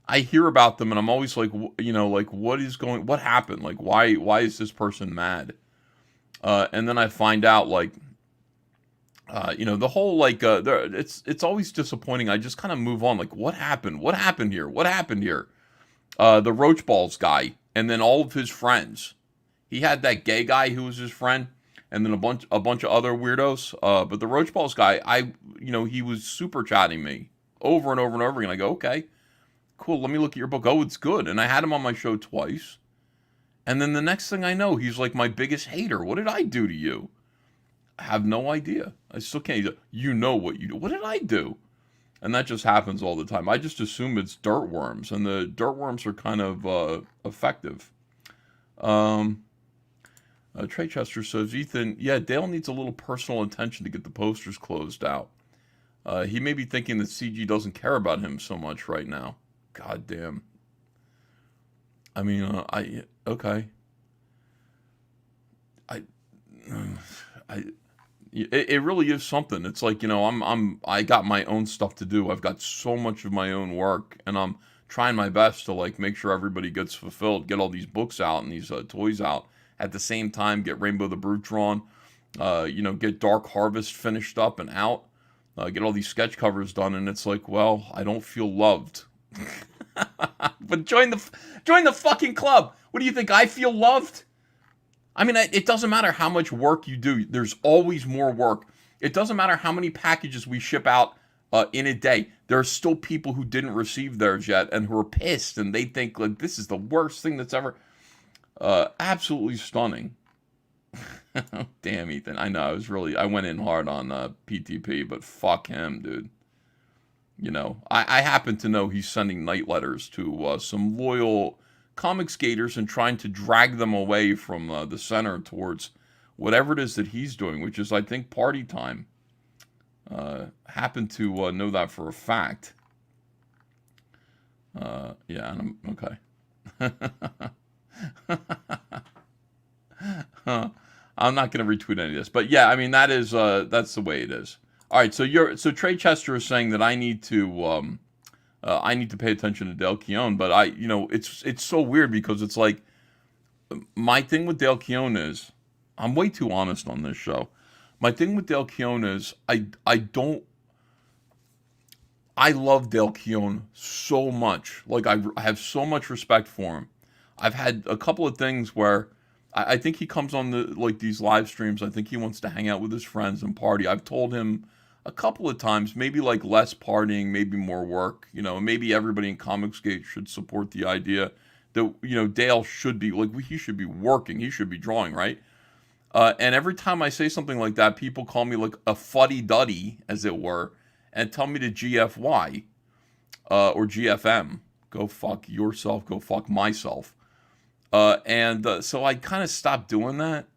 Speaker 2: I hear about them and I'm always like, you know, like what happened? Like, why is this person mad? And then I find out like, you know, the whole, like, it's always disappointing. I just kind of move on. Like, what happened? What happened here? What happened here? The Roach Balls guy and then all of his friends. He had that gay guy who was his friend. And then a bunch of other weirdos. But the Roach Balls guy, you know, he was super chatting me over and over and over again. I go, okay, cool. Let me look at your book. Oh, it's good. And I had him on my show twice. And then the next thing I know, he's like my biggest hater. What did I do to you? I have no idea. I still can't. You know what you do. What did I do? And that just happens all the time. I just assume it's dirt worms. And the dirt worms are kind of effective. Trey Chester says, Ethan, yeah, Dale needs a little personal attention to get the posters closed out. He may be thinking that CG doesn't care about him so much right now. God damn. I mean, okay. It really is something. It's like, you know, I got my own stuff to do. I've got so much of my own work, and I'm trying my best to like make sure everybody gets fulfilled, get all these books out and these toys out. At the same time, get Rainbow the Brute drawn, you know, get Dark Harvest finished up and out, get all these sketch covers done, and it's like, well, I don't feel loved. But join the fucking club. What do you think? I feel loved? I mean, it doesn't matter how much work you do. There's always more work. It doesn't matter how many packages we ship out in a day. There are still people who didn't receive theirs yet and who are pissed, and they think like this is the worst thing that's ever. Absolutely stunning. Damn, Ethan. I know, I went in hard on PTP, but fuck him, dude. You know, I happen to know he's sending night letters to some loyal Comicsgaters and trying to drag them away from the center towards whatever it is that he's doing, which is, I think, party time. Happen to know that for a fact. Yeah, and I'm okay. I'm not going to retweet any of this, but yeah, I mean that's the way it is. All right, so Trey Chester is saying that I need to pay attention to Dale Keown, but you know, it's so weird because it's like my thing with Dale Keown is I'm way too honest on this show. My thing with Dale Keown is I love Dale Keown so much. Like I have so much respect for him. I've had a couple of things where I think he comes on these live streams. I think he wants to hang out with his friends and party. I've told him a couple of times, maybe like less partying, maybe more work. You know, maybe everybody in Comicsgate should support the idea that, you know, Dale should be like, he should be working. He should be drawing, right? And every time I say something like that, people call me like a fuddy-duddy, as it were, and tell me to GFY or GFM. Go fuck yourself. Go fuck myself. So I kind of stopped doing that.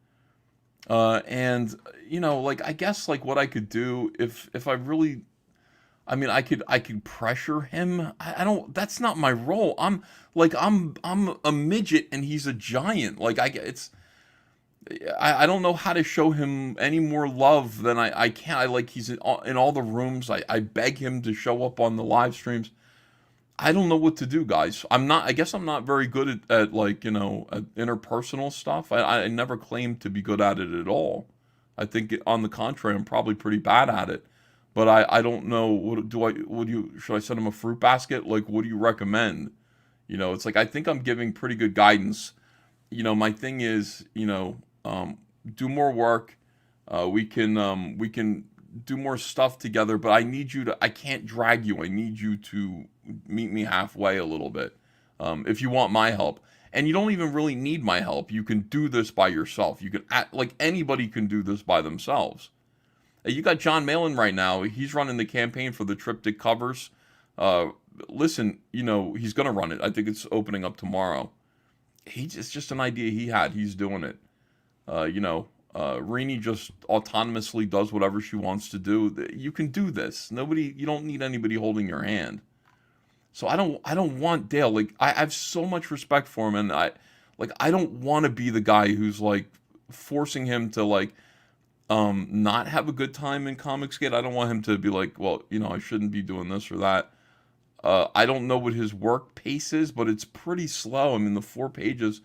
Speaker 2: And you know, like, I guess like what I could do if I really, I mean, I could pressure him. I don't, that's not my role. I'm a midget and he's a giant. Like I don't know how to show him any more love than I can. He's in all the rooms. I beg him to show up on the live streams. I don't know what to do, guys. I guess I'm not very good at like, at interpersonal stuff. I never claimed to be good at it at all. I think on the contrary, I'm probably pretty bad at it. But I don't know, should I send him a fruit basket? Like, what do you recommend? It's like, I think I'm giving pretty good guidance. My thing is, do more work. We can do more stuff together, but I can't drag you. I need you to meet me halfway a little bit. If you want my help. And you don't even really need my help. You can do this by yourself. You can anybody can do this by themselves. You got John Malin right now. He's running the campaign for the triptych covers. Listen, he's going to run it. I think it's opening up tomorrow. It's just an idea he had. He's doing it. Rini just autonomously does whatever she wants to do. You can do this. You don't need anybody holding your hand. So I don't want Dale. Like, I have so much respect for him, and I don't want to be the guy who's like forcing him to like not have a good time in Comicsgate. I don't want him to be like, well, I shouldn't be doing this or that. I don't know what his work pace is, but it's pretty slow. I mean, the 4 pages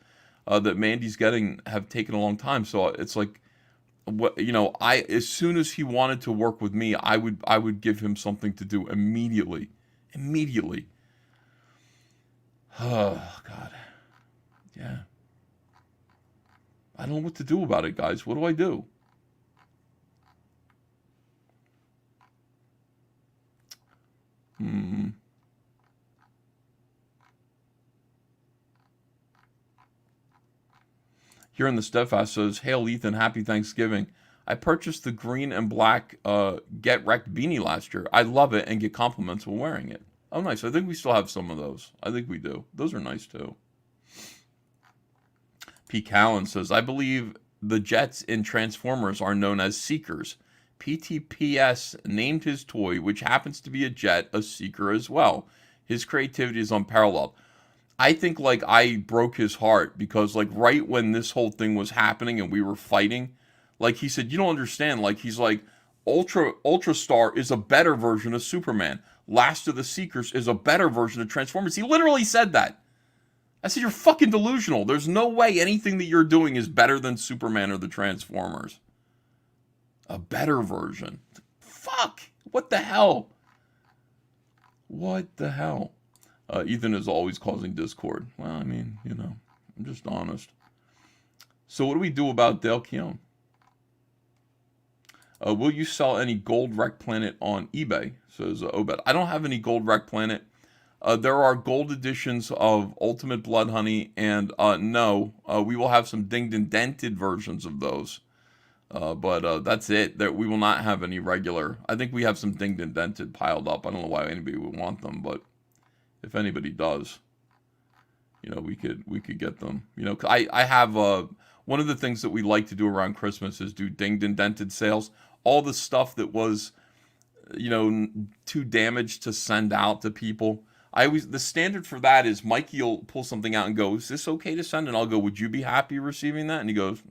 Speaker 2: that Mandy's getting have taken a long time. So it's like, as soon as he wanted to work with me, I would give him something to do immediately. Oh, God. Yeah. I don't know what to do about it, guys. What do I do? Here in the Steadfast says, Hail Ethan, happy Thanksgiving. I purchased the green and black Get Wrecked beanie last year. I love it and get compliments when wearing it. Oh, nice. I think we still have some of those. I think we do. Those are nice, too. P. Callan says, I believe the jets in Transformers are known as Seekers. PTPS named his toy, which happens to be a jet, a Seeker as well. His creativity is unparalleled. I think, I broke his heart because, right when this whole thing was happening and we were fighting, he said, you don't understand. He's like, Ultra Star is a better version of Superman. Last of the Seekers is a better version of Transformers. He literally said that. I said, you're fucking delusional. There's no way anything that you're doing is better than Superman or the Transformers. A better version. Fuck. What the hell? What the hell? Ethan is always causing discord. Well, I mean, I'm just honest. So what do we do about Dale Keown? Will you sell any Gold Wreck Planet on eBay? Says Obed. I don't have any Gold Wreck Planet. There are gold editions of Ultimate Blood Honey, and no, we will have some dinged and dented versions of those. But that's it. We will not have any regular. I think we have some dinged and dented piled up. I don't know why anybody would want them, but if anybody does, we could get them. I have one of the things that we like to do around Christmas is do dinged and dented sales. All the stuff that was, too damaged to send out to people. The standard for that is Mikey will pull something out and go, is this okay to send? And I'll go, would you be happy receiving that? And he goes,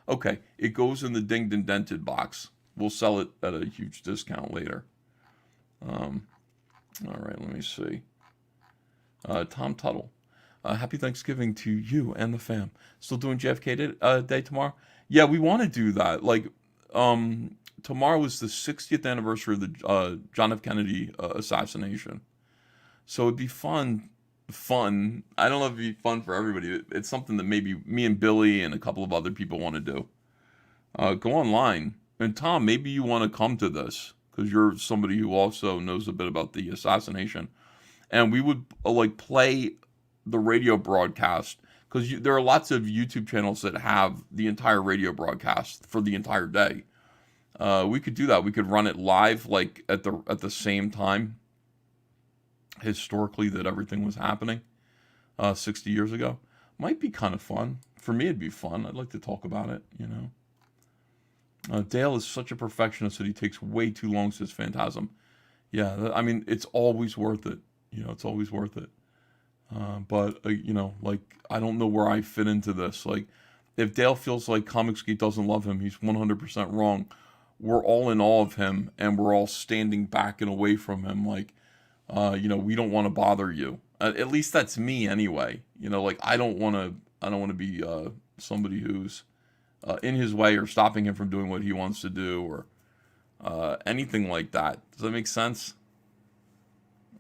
Speaker 2: okay. It goes in the dinged and dented box. We'll sell it at a huge discount later. All right, let me see. Tom Tuttle. Happy Thanksgiving to you and the fam. Still doing JFK Day tomorrow? Yeah, we want to do that. Tomorrow is the 60th anniversary of the John F. Kennedy assassination. So it'd be fun. I don't know if it'd be fun for everybody. It's something that maybe me and Billy and a couple of other people want to do. Go online. And Tom, maybe you want to come to this because you're somebody who also knows a bit about the assassination. And we would play the radio broadcast because there are lots of YouTube channels that have the entire radio broadcast for the entire day. We could do that. We could run it live at the same time historically that everything was happening 60 years ago. Might be kind of fun. For me, it'd be fun. I'd like to talk about it, Dale is such a perfectionist that he takes way too long, says Phantasm. Yeah, I mean, it's always worth it. It's always worth it. But I don't know where I fit into this. if Dale feels like Comicsgate doesn't love him, he's 100% wrong. We're all in awe of him, and we're all standing back and away from him. Like, we don't want to bother you. At least that's me anyway. Like I don't want to be somebody who's in his way or stopping him from doing what he wants to do or anything like that. Does that make sense?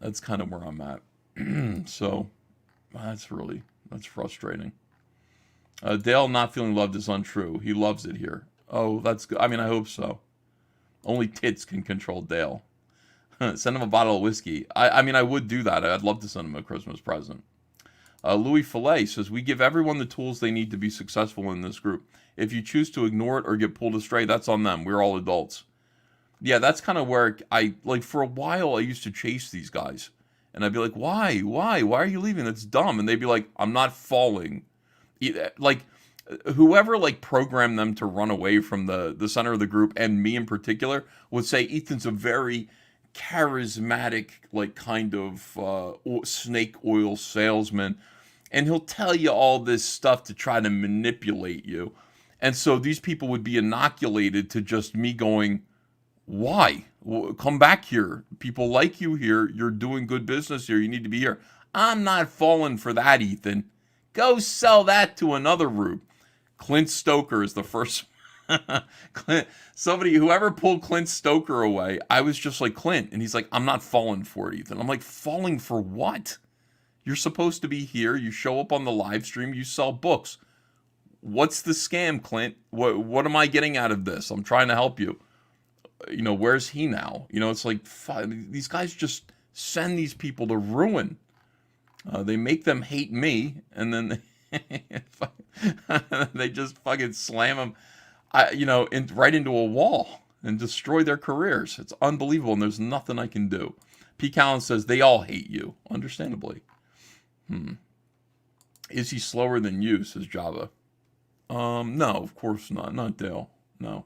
Speaker 2: That's kind of where I'm at. So that's frustrating. Dale not feeling loved is untrue. He loves it here. Oh, that's good. I mean, I hope so. Only tits can control Dale. Send him a bottle of whiskey. I mean, I would do that. I'd love to send him a Christmas present. Louis Fillet says, we give everyone the tools they need to be successful in this group. If you choose to ignore it or get pulled astray, that's on them. We're all adults. Yeah, that's kind of where for a while I used to chase these guys. And I'd be like, why? Why are you leaving? That's dumb. And they'd be like, I'm not falling. Like, whoever programmed them to run away from the center of the group, and me in particular, would say Ethan's a very charismatic, kind of snake oil salesman, and he'll tell you all this stuff to try to manipulate you. And so these people would be inoculated to just me going, why? Come back here. People like you here. You're doing good business here. You need to be here. I'm not falling for that, Ethan. Go sell that to another group. Clint Stoker is the first. Whoever pulled Clint Stoker away, I was just like, Clint. And he's like, I'm not falling for it, Ethan. I'm like, falling for what? You're supposed to be here. You show up on the live stream. You sell books. What's the scam, Clint? What am I getting out of this? I'm trying to help you. Where's he now? It's like, these guys just send these people to ruin. They make them hate me, and then they just fucking slam them, right into a wall and destroy their careers. It's unbelievable, and there's nothing I can do. P. Callen says, they all hate you. Understandably. Is he slower than you, says Java. No, of course not. Not Dale. No.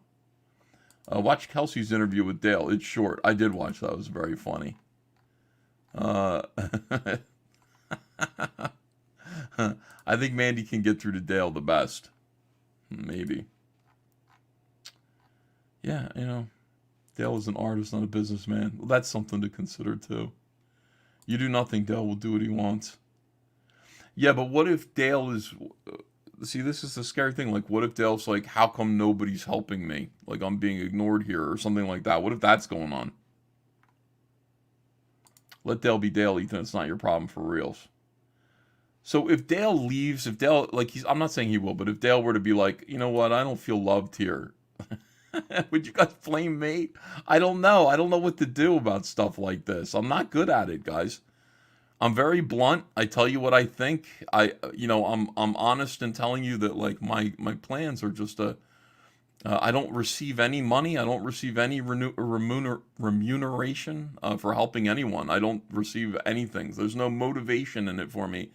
Speaker 2: Watch Kelsey's interview with Dale. It's short. I did watch that. It was very funny. I think Mandy can get through to Dale the best. Maybe. Yeah, Dale is an artist, not a businessman. Well, that's something to consider, too. You do nothing, Dale will do what he wants. Yeah, but what if Dale is... See, this is the scary thing. What if Dale's like, how come nobody's helping me? I'm being ignored here or something like that. What if that's going on? Let Dale be Dale, Ethan. It's not your problem for reals. So if Dale leaves, I'm not saying he will, but if Dale were to be like, you know what, I don't feel loved here. Would you guys flame me? I don't know. I don't know what to do about stuff like this. I'm not good at it, guys. I'm very blunt. I tell you what I think. I'm honest in telling you that my plans are just I don't receive any money. I don't receive any remuneration for helping anyone. I don't receive anything. There's no motivation in it for me,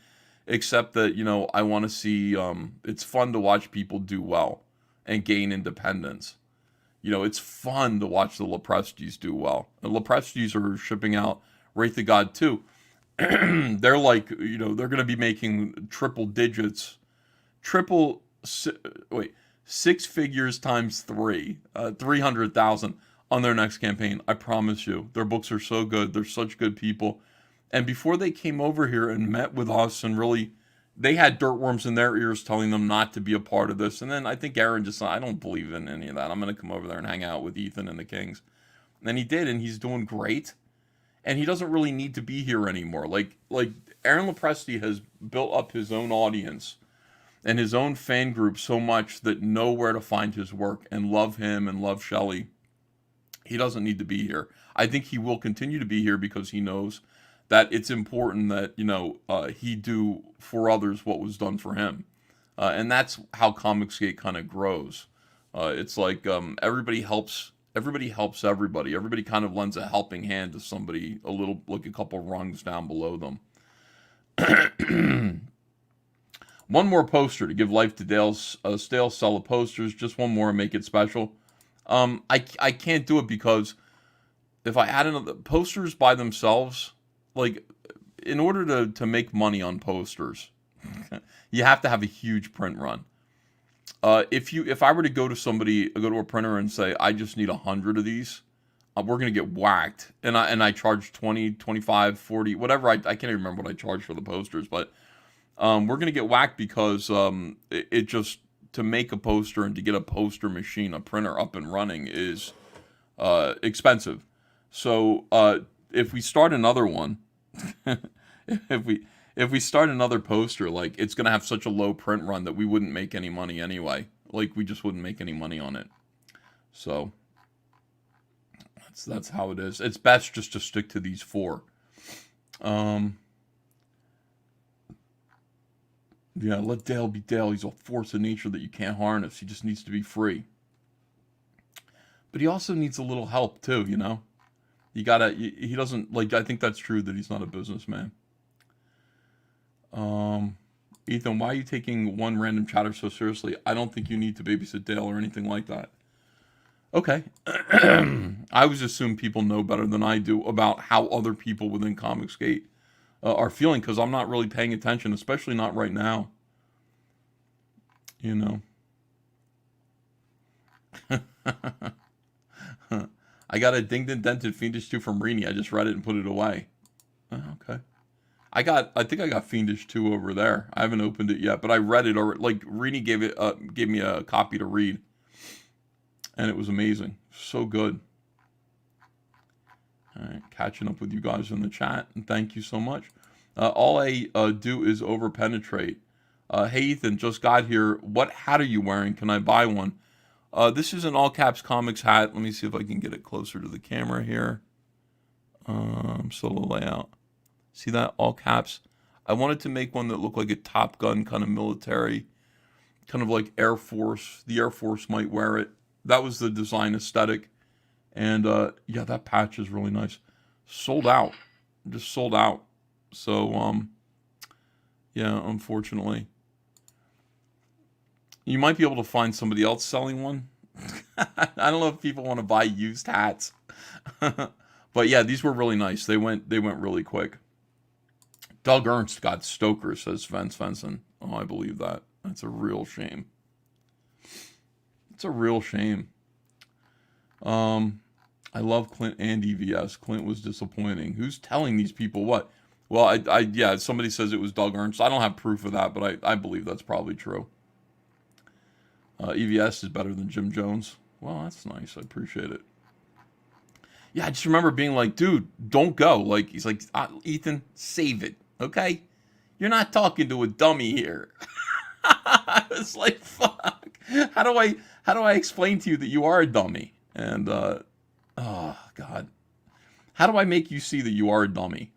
Speaker 2: except that I want to see. It's fun to watch people do well and gain independence. It's fun to watch the Leprestes do well. The Leprestes are shipping out Wraith of God 2. They're they're going to be making six figures times 300,000 on their next campaign. I promise you, their books are so good. They're such good people. And before they came over here and met with us and really, they had dirtworms in their ears telling them not to be a part of this. And then I think Aaron just said, I don't believe in any of that. I'm going to come over there and hang out with Ethan and the Kings. And he did, and he's doing great. And he doesn't really need to be here anymore. Aaron Lepresti has built up his own audience and his own fan group so much that know where to find his work and love him and love Shelley. He doesn't need to be here. I think he will continue to be here because he knows that it's important that, he do for others what was done for him. And that's how Comicsgate kind of grows. It's like everybody helps everybody. Everybody kind of lends a helping hand to somebody a couple rungs down below them. One more poster to give life to Dale's stale sell of posters. Just one more and make it special. I can't do it because if I add another posters by themselves, in order to make money on posters, you have to have a huge print run. if I were to go to a printer and say, I just need 100 of these, we're going to get whacked. And I charge 20, 25, 40, whatever. I can't even remember what I charge for the posters, but we're going to get whacked because it just, to make a poster and to get a poster machine, a printer up and running is expensive. So if we start another one, if we start another poster, like, it's going to have such a low print run that we wouldn't make any money anyway. Like, we just wouldn't make any money on it. So that's how it is. It's best just to stick to these 4. Yeah, let Dale be Dale. He's a force of nature that you can't harness. He just needs to be free. But he also needs a little help too, you know? He doesn't, like, I think that's true that he's not a businessman. Ethan, why are you taking one random chatter so seriously? I don't think you need to babysit Dale or anything like that. Okay. I always assume people know better than I do about how other people within Comicsgate are feeling, because I'm not really paying attention, especially not right now. You know. I got a Dinged and Dented Fiendish 2 from Rini. I just read it and put it away. Oh, okay. I think I got Fiendish 2 over there. I haven't opened it yet, but I read it, or like Rini gave me a copy to read. And it was amazing. So good. All right, catching up with you guys in the chat, and thank you so much. All I do is over-penetrate. Hey, Ethan, just got here. What hat are you wearing? Can I buy one? This is an All Caps Comics hat. Let me see if I can get it closer to the camera here. Solo layout. See that? All caps. I wanted to make one that looked like a Top Gun kind of military, kind of like Air Force. The Air Force might wear it. That was the design aesthetic. And, yeah, that patch is really nice. Sold out. Just sold out. So, yeah, unfortunately. You might be able to find somebody else selling one. I don't know if people want to buy used hats. But, yeah, these were really nice. They went really quick. Doug Ernst got Stoker, says Vince Svensson. Oh, I believe that. That's a real shame. It's a real shame. I love Clint and EVS. Clint was disappointing. Who's telling these people what? Well, yeah, somebody says it was Doug Ernst. I don't have proof of that, but I believe that's probably true. EVS is better than Jim Jones. Well, that's nice. I appreciate it. Yeah, I just remember being like, dude, don't go. Like, he's like, Ethan, save it, okay? You're not talking to a dummy here. I was like, fuck. How do I explain to you that you are a dummy? And, oh, God. How do I make you see that you are a dummy?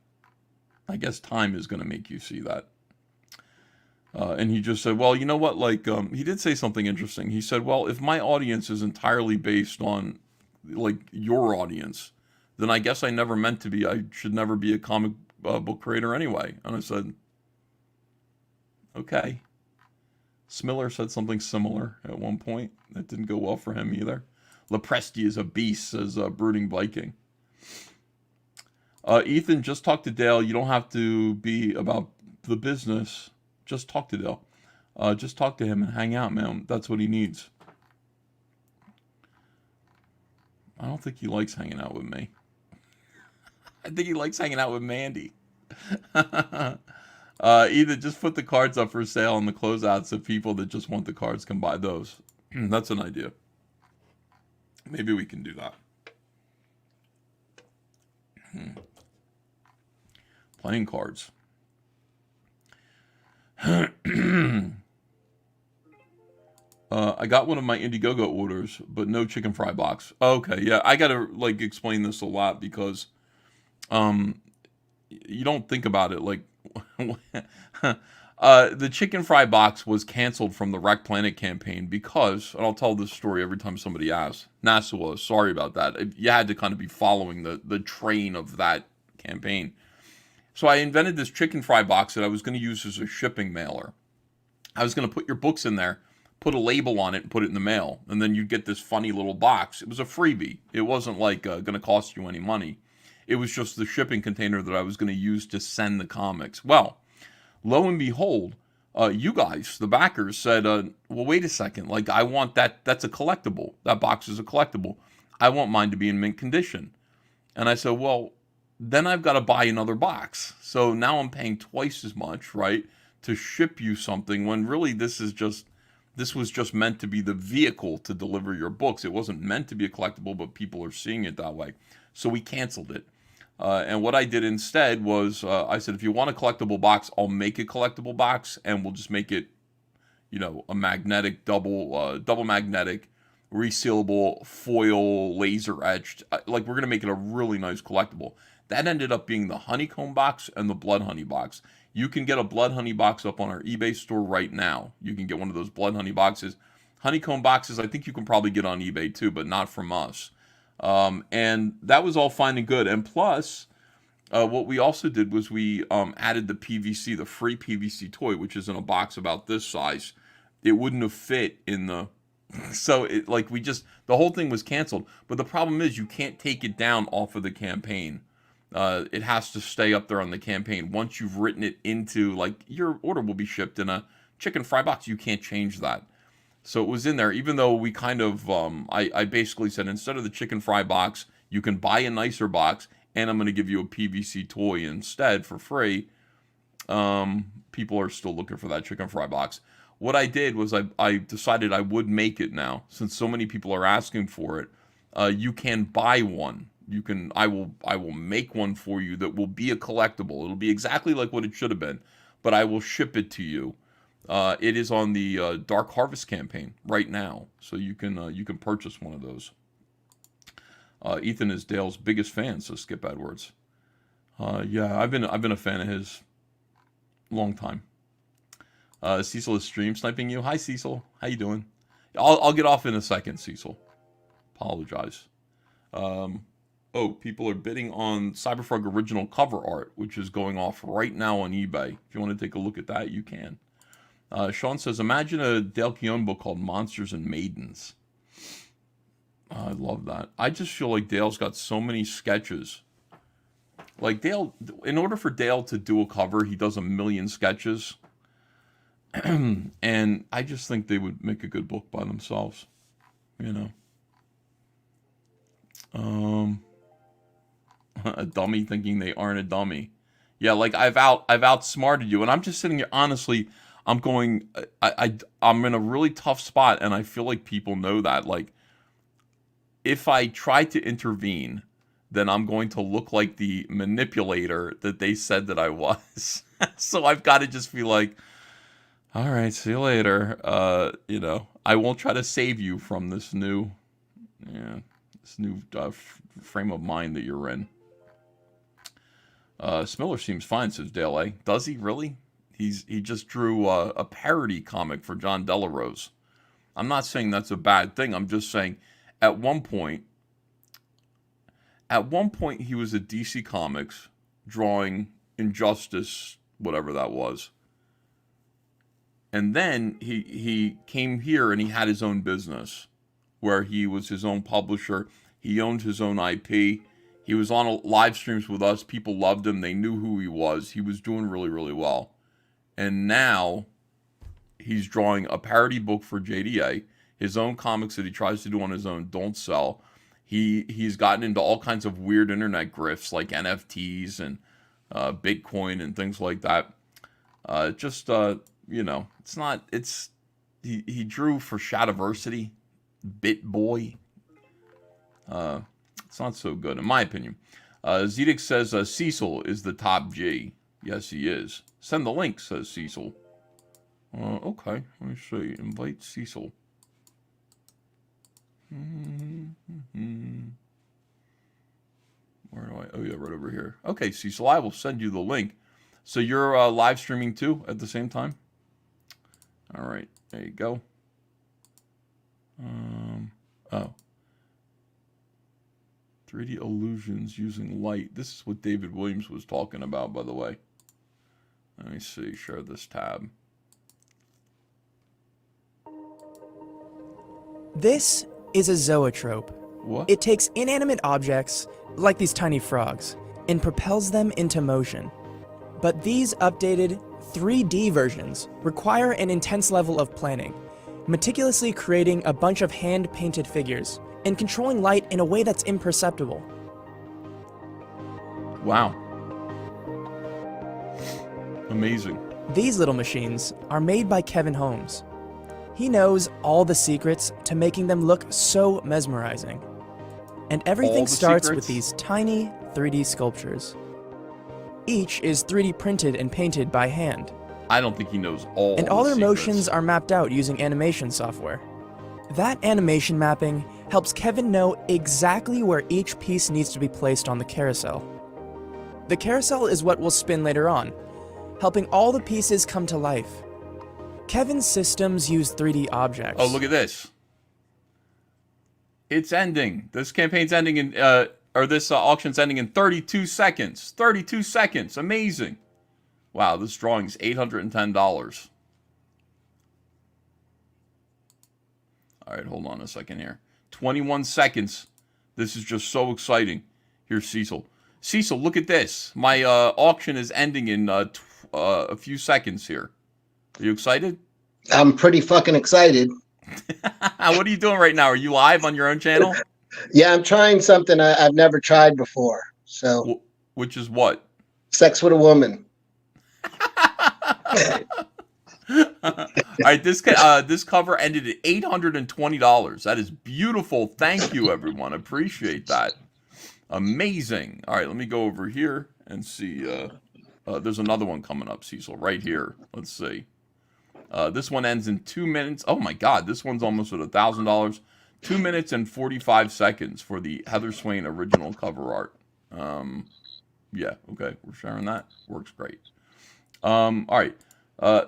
Speaker 2: I guess time is going to make you see that. And he just said, well, you know what? Like, he did say something interesting. He said, well, if my audience is entirely based on, like, your audience, then I guess I never meant to be. I should never be a comic book creator anyway. And I said, okay. Smiller said something similar at one point. That didn't go well for him either. Lepresti is a beast, says Brooding Viking. Ethan, just talk to Dale. You don't have to be about the business. Just talk to Dale. Just talk to him and hang out, man. That's what he needs. I don't think he likes hanging out with me. I think he likes hanging out with Mandy. Either just put the cards up for sale on the closeouts so people that just want the cards can buy those. That's an idea. Maybe we can do that. Playing cards. I got one of my Indiegogo orders, but no chicken fry box. Okay, yeah, I gotta like explain this a lot because you don't think about it like the chicken fry box was canceled from the Wreck Planet campaign because, and I'll tell this story every time somebody asks, NASA was sorry about that. You had to kind of be following the train of that campaign. So I invented this chicken fry box that I was going to use as a shipping mailer. I was going to put your books in there, put a label on it, and put it in the mail. And then you'd get this funny little box. It was a freebie. It wasn't like going to cost you any money. It was just the shipping container that I was going to use to send the comics. Well, lo and behold, you guys, the backers, said, well, wait a second. Like, I want that. That's a collectible. That box is a collectible. I want mine to be in mint condition. And I said, well, then I've got to buy another box. So now I'm paying twice as much, right, to ship you something when really this was just meant to be the vehicle to deliver your books. It wasn't meant to be a collectible, but people are seeing it that way. So we canceled it. And what I did instead was I said, if you want a collectible box, I'll make a collectible box, and we'll just make it, a magnetic, double magnetic, resealable, foil, laser etched. Like, we're going to make it a really nice collectible. That ended up being the honeycomb box and the blood honey box. You can get a blood honey box up on our eBay store right now. You can get one of those blood honey boxes. Honeycomb boxes, I think you can probably get on eBay too, but not from us. And that was all fine and good. And plus, what we also did was we added the PVC, the free PVC toy, which is in a box about this size. It wouldn't have fit in the... So, the whole thing was canceled. But the problem is you can't take it down off of the campaign. It has to stay up there on the campaign. Once you've written it into, your order will be shipped in a chicken fry box. You can't change that. So it was in there, even though we kind of, I basically said, instead of the chicken fry box, you can buy a nicer box, and I'm going to give you a PVC toy instead for free. People are still looking for that chicken fry box. What I did was I decided I would make it now, since so many people are asking for it. You can buy one. I will make one for you that will be a collectible. It'll be exactly like what it should have been, but I will ship it to you. It is on the Dark Harvest campaign right now, so you can purchase one of those. Ethan is Dale's biggest fan, says Skip Edwards. Yeah, I've been a fan of his long time. Cecil is stream sniping you. Hi, Cecil. How you doing? I'll get off in a second, Cecil. Apologize. People are bidding on Cyberfrog original cover art, which is going off right now on eBay. If you want to take a look at that, you can. Sean says, imagine a Dale Keown book called Monsters and Maidens. I love that. I just feel like Dale's got so many sketches. Like, Dale, in order for Dale to do a cover, he does a million sketches. And I just think they would make a good book by themselves. A dummy thinking they aren't a dummy. Yeah, like I've outsmarted you, and I'm just sitting here. Honestly, I'm in a really tough spot, and I feel like people know that. Like, if I try to intervene, then I'm going to look like the manipulator that they said that I was. So I've got to just be like, all right, see you later. I won't try to save you from this new frame of mind that you're in. Smiller seems fine, says Dale A. Does he really? He just drew a parody comic for John Delarose. I'm not saying that's a bad thing. I'm just saying at one point he was at DC Comics drawing Injustice, whatever that was. And then he came here and he had his own business where he was his own publisher. He owned his own IP. He was on live streams with us. People loved him. They knew who he was. He was doing really, really well. And now he's drawing a parody book for JDA. His own comics that he tries to do on his own don't sell. He's gotten into all kinds of weird internet grifts like NFTs and Bitcoin and things like that. He drew for Shadiversity, BitBoy. It's not so good, in my opinion. Zedek says Cecil is the top G. Yes, he is. Send the link, says Cecil. Okay, let me see. Invite Cecil. Where do I? Oh, yeah, right over here. Okay, Cecil, I will send you the link. So you're live streaming too at the same time? All right, there you go. 3D illusions using light. This is what David Williams was talking about, by the way. Let me see. Share this tab.
Speaker 9: This is a zoetrope.
Speaker 2: What?
Speaker 9: It takes inanimate objects, like these tiny frogs, and propels them into motion. But these updated 3D versions require an intense level of planning, meticulously creating a bunch of hand-painted figures and controlling light in a way that's imperceptible.
Speaker 2: Wow. Amazing.
Speaker 9: These little machines are made by Kevin Holmes. He knows all the secrets to making them look so mesmerizing. And everything starts with these tiny 3D sculptures. Each is 3D printed and painted by hand.
Speaker 2: I don't think he knows all.
Speaker 9: And all their
Speaker 2: secrets.
Speaker 9: motions are mapped out using animation software. That animation mapping helps Kevin know exactly where each piece needs to be placed on the carousel. The carousel is what will spin later on, helping all the pieces come to life. Kevin's systems use 3D objects.
Speaker 2: Oh, look at this. It's ending. This campaign's ending in, this auction's ending in 32 seconds. 32 seconds. Amazing. Wow, this drawing's $810. All right, hold on a second here. 21 seconds. This is just so exciting. Here's Cecil. Cecil, look at this. My auction is ending in a few seconds here. Are you excited?
Speaker 10: I'm pretty fucking excited.
Speaker 2: What are you doing right now? Are you live on your own channel?
Speaker 10: Yeah, I'm trying something I've never tried before. So,
Speaker 2: which is what?
Speaker 10: Sex with a woman.
Speaker 2: All right, this cover ended at $820. That is beautiful. Thank you, everyone. Appreciate that. Amazing. All right, let me go over here and see. There's another one coming up, Cecil, right here. Let's see. This one ends in 2 minutes. Oh my God, this one's almost at $1,000. 2 minutes and 45 seconds for the Heather Swain original cover art. Yeah, okay, we're sharing that. Works great. All right.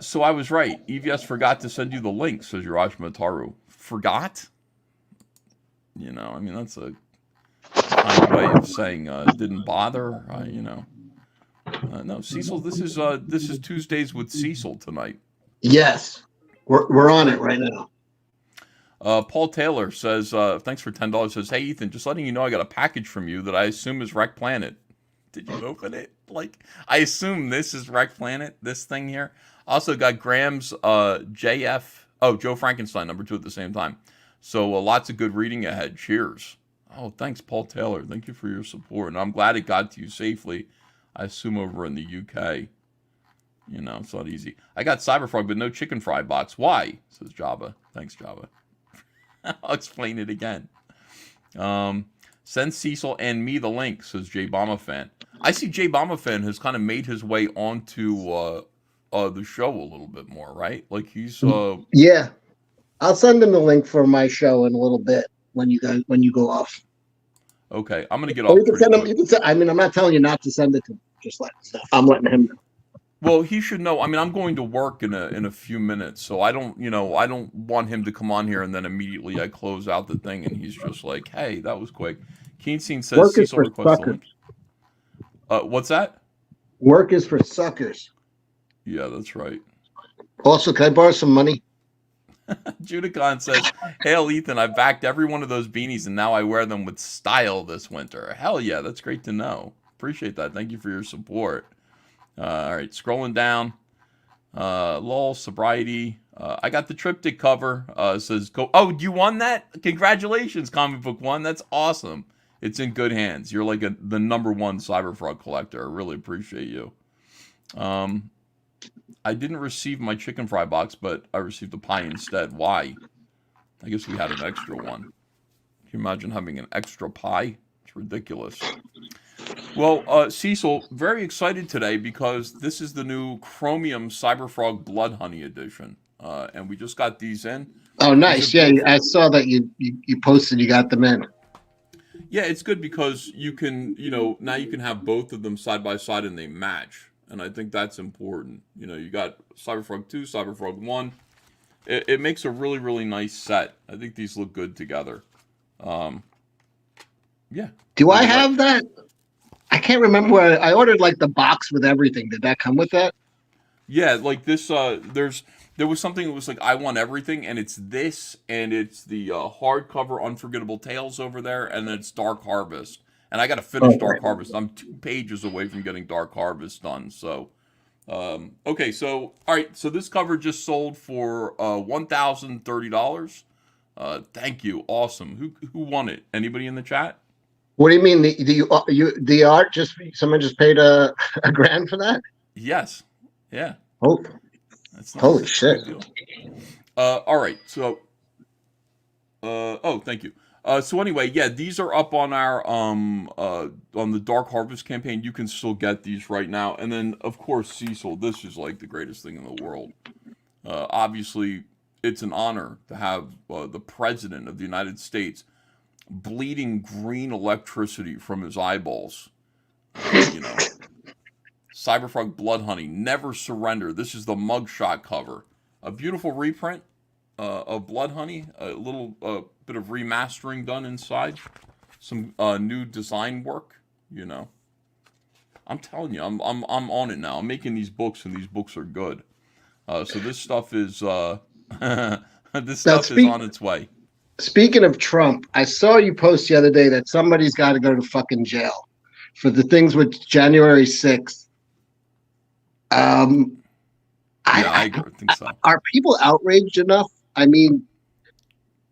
Speaker 2: So I was right. EVS forgot to send you the link, says Yuraj Mataru. Forgot? You know, I mean, that's a kind of way of saying didn't bother. You know. No, Cecil, this is Tuesdays with Cecil tonight.
Speaker 10: Yes, we're on it right now.
Speaker 2: Paul Taylor says, thanks for $10. Says, hey, Ethan, just letting you know I got a package from you that I assume is Wreck Planet. Did you open it? Like, I assume this is Wreck Planet, this thing here. Also got Graham's Joe Frankenstein, #2 at the same time. So lots of good reading ahead. Cheers. Oh, thanks, Paul Taylor. Thank you for your support. And I'm glad it got to you safely. I assume over in the UK. You know, it's not easy. I got Cyberfrog, but no chicken fry box. Why? Says Java. Thanks, Java. I'll explain it again. Send Cecil and me the link, says J Bomba Fan. I see J Bomba Fan has kind of made his way onto the show a little bit more, right? Like he's
Speaker 10: yeah. I'll send him the link for my show in a little bit when you go off.
Speaker 2: Okay, I'm gonna get off.
Speaker 10: You can send him. I mean, I'm not telling you not to send it to him. Just let stuff. I'm letting him know.
Speaker 2: Well, he should know. I mean, I'm going to work in a few minutes, so I don't want him to come on here and then immediately I close out the thing and he's just like, "Hey, that was quick." Keen-Scene says
Speaker 10: Work is
Speaker 2: Cecil
Speaker 10: for
Speaker 2: requests the
Speaker 10: suckers.
Speaker 2: link. What's that?
Speaker 10: Work is for suckers.
Speaker 2: Yeah, that's right.
Speaker 10: Also, can I borrow some money?
Speaker 2: Judicon says, "Hail, Ethan! I backed every one of those beanies and now I wear them with style this winter." Hell yeah, that's great to know. Appreciate that. Thank you for your support. All right, scrolling down. Lol, sobriety. I got the triptych cover. Says, "Go." Oh, you won that? Congratulations, Comic Book One. That's awesome. It's in good hands. You're like the #1 Cyberfrog collector. I really appreciate you. I didn't receive my chicken fry box, but I received a pie instead. Why? I guess we had an extra one. Can you imagine having an extra pie? It's ridiculous. Well, Cecil, very excited today because this is the new Chromium Cyberfrog Blood Honey edition. And we just got these in.
Speaker 10: Oh, nice. Yeah, I saw that you posted you got them in.
Speaker 2: Yeah, it's good because you can, now you can have both of them side by side and they match. And I think that's important. You got Cyberfrog 2, Cyberfrog 1. It makes a really, really nice set. I think these look good together. Yeah.
Speaker 10: Do I have that? I can't remember where I ordered like the box with everything. Did that come with that?
Speaker 2: Yeah, like this, there was something that was like, I want everything, and it's this, and it's the hardcover Unforgettable Tales over there, and then it's Dark Harvest. And I got to finish Dark Harvest. I'm 2 pages away from getting Dark Harvest done, so Okay, so all right, so this cover just sold for $1,030. Thank you, awesome. Who won it? Anybody in the chat?
Speaker 10: What do you mean? The art just someone just paid a grand for that?
Speaker 2: Yes. Yeah.
Speaker 10: Oh,
Speaker 2: That's nice.
Speaker 10: holy shit!
Speaker 2: Good deal. All right, so thank you. So anyway, yeah, these are up on our on the Dark Harvest campaign. You can still get these right now. And then of course Cecil, this is like the greatest thing in the world. Obviously, it's an honor to have the President of the United States bleeding green electricity from his eyeballs. Cyberfrog Blood Honey, Never Surrender. This is the mugshot cover. A beautiful reprint of Blood Honey. A little bit of remastering done inside. Some new design work. I'm telling you, I'm on it now. I'm making these books, and these books are good. So this stuff is is on its way.
Speaker 10: Speaking of Trump, I saw you post the other day that somebody's got to go to fucking jail for the things with January 6th.
Speaker 2: I think so.
Speaker 10: Are people outraged enough? I mean,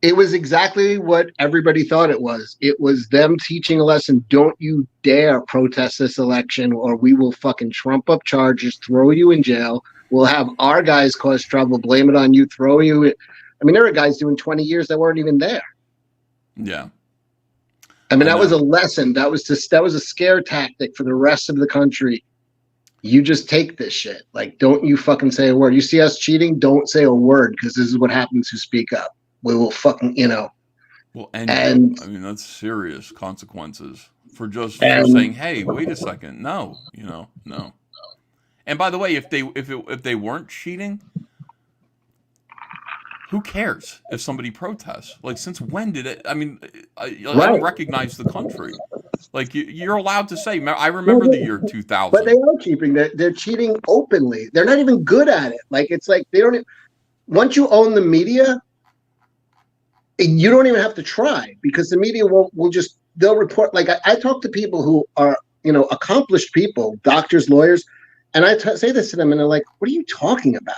Speaker 10: it was exactly what everybody thought it was. It was them teaching a lesson. Don't you dare protest this election, or we will fucking trump up charges, throw you in jail. We'll have our guys cause trouble, blame it on you, throw you in. I mean, there are guys doing 20 years that weren't even there.
Speaker 2: Yeah.
Speaker 10: I mean, that was a lesson. That was a scare tactic for the rest of the country. You just take this shit. Like, don't you fucking say a word. You see us cheating, don't say a word, because this is what happens to speak up. We will fucking,
Speaker 2: Well, and I mean, that's serious consequences for just saying, hey, wait a second. No, no. And by the way, if they weren't cheating, who cares if somebody protests? Like, since when did it? I mean, I don't recognize the country. Like, you're allowed to say. I remember the year 2000.
Speaker 10: But they are cheating. They're cheating openly. They're not even good at it. Like, it's like they don't. Once you own the media, you don't even have to try, because the media they'll report. Like, I talk to people who are accomplished people, doctors, lawyers, and I say this to them, and they're like, "What are you talking about?"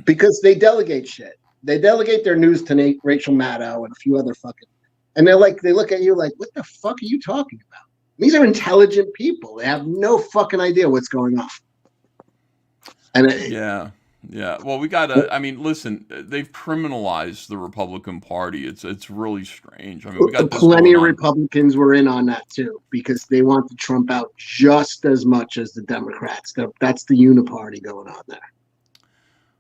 Speaker 10: Because they delegate shit. They delegate their news to Rachel Maddow and a few other fucking, and they look at you like, what the fuck are you talking about? These are intelligent people. They have no fucking idea what's going on. And
Speaker 2: yeah. Well, we gotta. I mean, listen, they've criminalized the Republican Party. It's really strange. I mean, we got
Speaker 10: plenty of Republicans were in on that too, because they want to Trump out just as much as the Democrats. That's the uniparty going on there.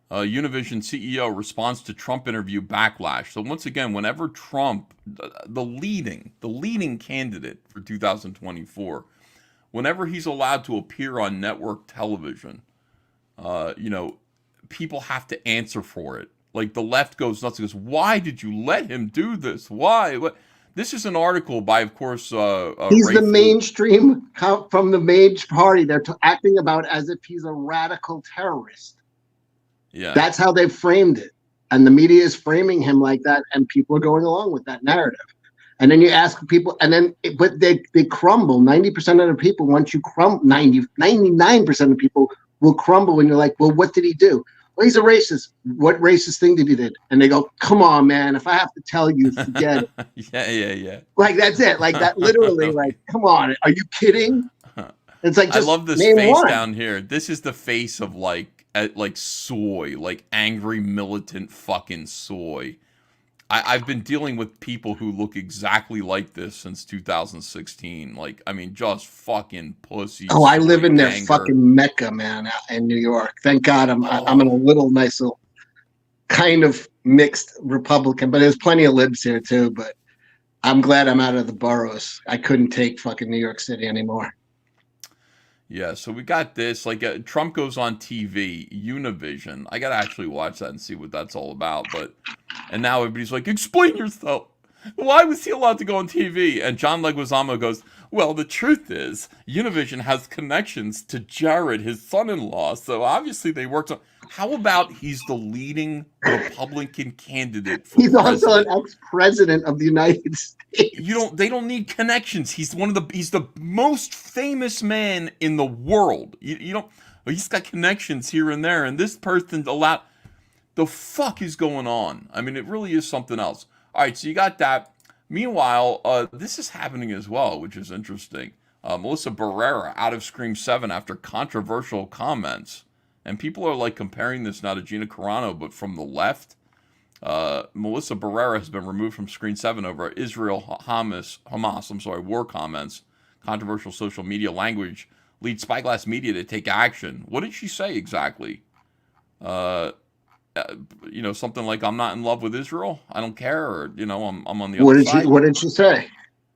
Speaker 2: Univision CEO responds to Trump interview backlash. So once again, whenever Trump, the leading candidate for 2024, whenever he's allowed to appear on network television, people have to answer for it. Like, the left goes nuts and goes, "Why did you let him do this? Why?" What? This is an article by, of course,
Speaker 10: he's the mainstream from the Mage Party. They're acting about as if he's a radical terrorist.
Speaker 2: Yeah,
Speaker 10: that's how they've framed it, and the media is framing him like that, and people are going along with that narrative. And then you ask people, and then but they crumble. 90% of the people, once you crumble, 99% of people will crumble when you're like, "Well, what did he do?" "Well, he's a racist." "What racist thing did he do?" And they go, "Come on, man! If I have to tell you, forget it."
Speaker 2: Yeah.
Speaker 10: Like, that's it. Like, that literally. Like, come on, are you kidding? It's like,
Speaker 2: I love this face down here. This is the face of like soy, like angry militant fucking soy. I've been dealing with people who look exactly like this since 2016. Like, I mean, just fucking pussy.
Speaker 10: Oh, I live in their fucking Mecca, man, in New York. Thank God I'm in a little nice little kind of mixed Republican, but there's plenty of libs here too. But I'm glad I'm out of the boroughs. I couldn't take fucking New York City anymore.
Speaker 2: Yeah, so we got this. Like, Trump goes on TV, Univision. I gotta actually watch that and see what that's all about. And now everybody's like, "Explain yourself. Why was he allowed to go on TV?" And John Leguizamo goes, "Well, the truth is, Univision has connections to Jared, his son-in-law, so obviously they worked on." How about he's the leading Republican candidate for
Speaker 10: president?
Speaker 2: Also
Speaker 10: an ex-president of the United States.
Speaker 2: They don't need connections. He's the most famous man in the world. You don't. Oh, he's got connections here and there, and this person allowed. The fuck is going on? I mean, it really is something else. All right, so you got that. Meanwhile, this is happening as well, which is interesting. Melissa Barrera out of Scream 7 after controversial comments. And people are like comparing this now to Gina Carano, but from the left. Melissa Barrera has been removed from Screen 7 over Israel Hamas, war comments. Controversial social media language leads Spyglass Media to take action. What did she say exactly? Something like, I'm not in love with Israel. I don't care. Or, I'm on the other side.
Speaker 10: What did she say?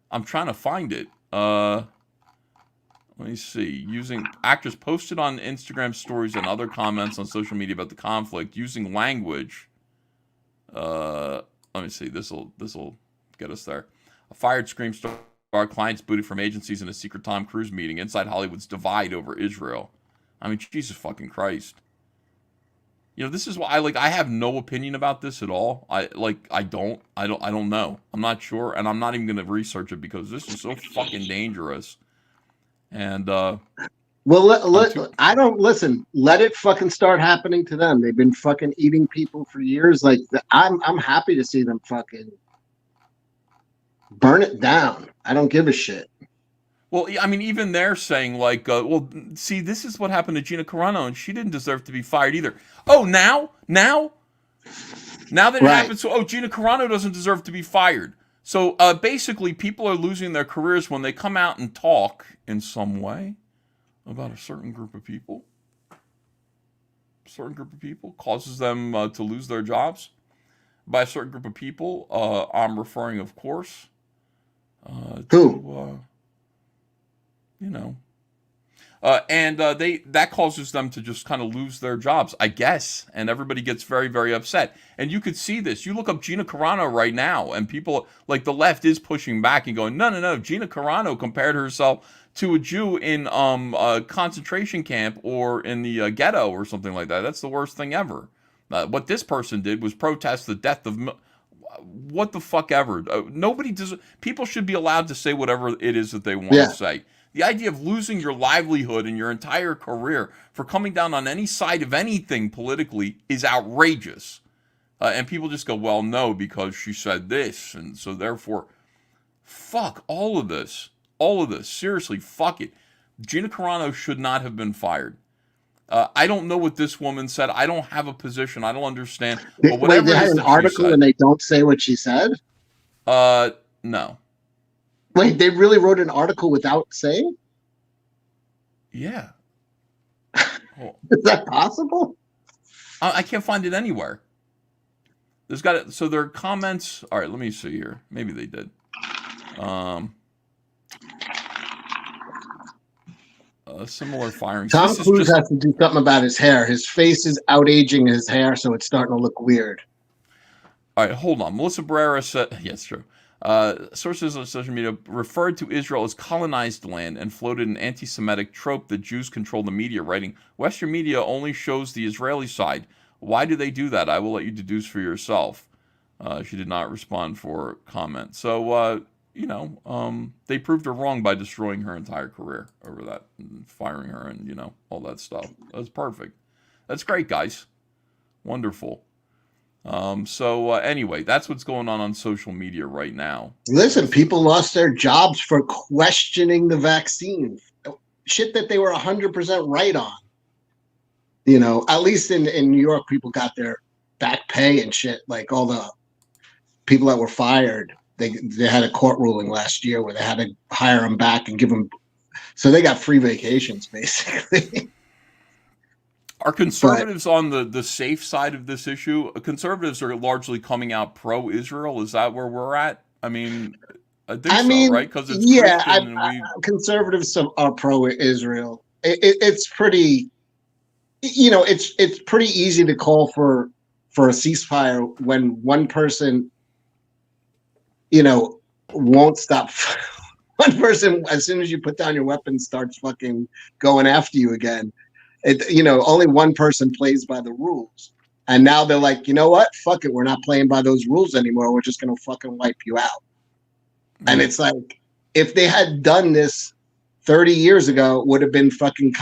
Speaker 2: I'm trying to find it. Let me see. Using actress posted on Instagram stories and other comments on social media about the conflict using language. Let me see. This'll get us there. A fired Scream star clients booted from agencies in a secret Tom Cruise meeting. Inside Hollywood's divide over Israel. I mean, Jesus fucking Christ. This is why I have no opinion about this at all. I don't know. I'm not sure, and I'm not even going to research it because this is so fucking dangerous. And
Speaker 10: I don't listen. Let it fucking start happening to them. They've been fucking eating people for years. I'm happy to see them fucking burn it down. I don't give a shit.
Speaker 2: Well, I mean, even they're saying see, this is what happened to Gina Carano, and she didn't deserve to be fired either. Oh, now that it happens, so Gina Carano doesn't deserve to be fired. So basically, people are losing their careers when they come out and talk in some way about a certain group of people. A certain group of people causes them to lose their jobs. By a certain group of people, I'm referring, of course,
Speaker 10: who?
Speaker 2: And that causes them to just kind of lose their jobs, I guess. And everybody gets very, very upset. And you could see this. You look up Gina Carano right now, and people, like the left is pushing back and going, no. Gina Carano compared herself to a Jew in a concentration camp or in the ghetto or something like that. That's the worst thing ever. What this person did was protest the death of... What the fuck ever. People should be allowed to say whatever it is that they want to say. The idea of losing your livelihood and your entire career for coming down on any side of anything politically is outrageous. And people just go, well, no, because she said this. And so therefore, fuck all of this. All of this. Seriously, fuck it. Gina Carano should not have been fired. I don't know what this woman said. I don't have a position. I don't understand. But whatever
Speaker 10: they had an article and they don't say what she said?
Speaker 2: No.
Speaker 10: Wait, they really wrote an article without saying?
Speaker 2: Yeah.
Speaker 10: Is that possible?
Speaker 2: I can't find it anywhere. So their comments. All right, let me see here. Maybe they did. Similar firing.
Speaker 10: Tom Cruise has to do something about his hair. His face is outaging his hair, so it's starting to look weird.
Speaker 2: All right, hold on. Melissa Barrera said, yes, true. Sources on social media referred to Israel as colonized land and floated an anti-Semitic trope that Jews control the media, writing, Western media only shows the Israeli side. Why do they do that? I will let you deduce for yourself. She did not respond for comment. So, they proved her wrong by destroying her entire career over that, and firing her and, all that stuff. That's perfect. That's great, guys. Wonderful. Anyway, that's what's going on social media right now.
Speaker 10: Listen, people lost their jobs for questioning the vaccine. Shit that they were 100% right on. At least in New York, people got their back pay and shit. Like all the people that were fired, they had a court ruling last year where they had to hire them back and give them. So they got free vacations, basically.
Speaker 2: Are conservatives on the safe side of this issue? Conservatives are largely coming out pro-Israel. Is that where we're at? I mean, I think so, right? Because it's
Speaker 10: conservatives are pro-Israel. It's pretty, it's pretty easy to call for a ceasefire when one person, won't stop. One person, as soon as you put down your weapon, starts fucking going after you again. Only one person plays by the rules. And now they're like, you know what? Fuck it. We're not playing by those rules anymore. We're just going to fucking wipe you out. Mm-hmm. And it's like, if they had done this 30 years ago, it would have been fucking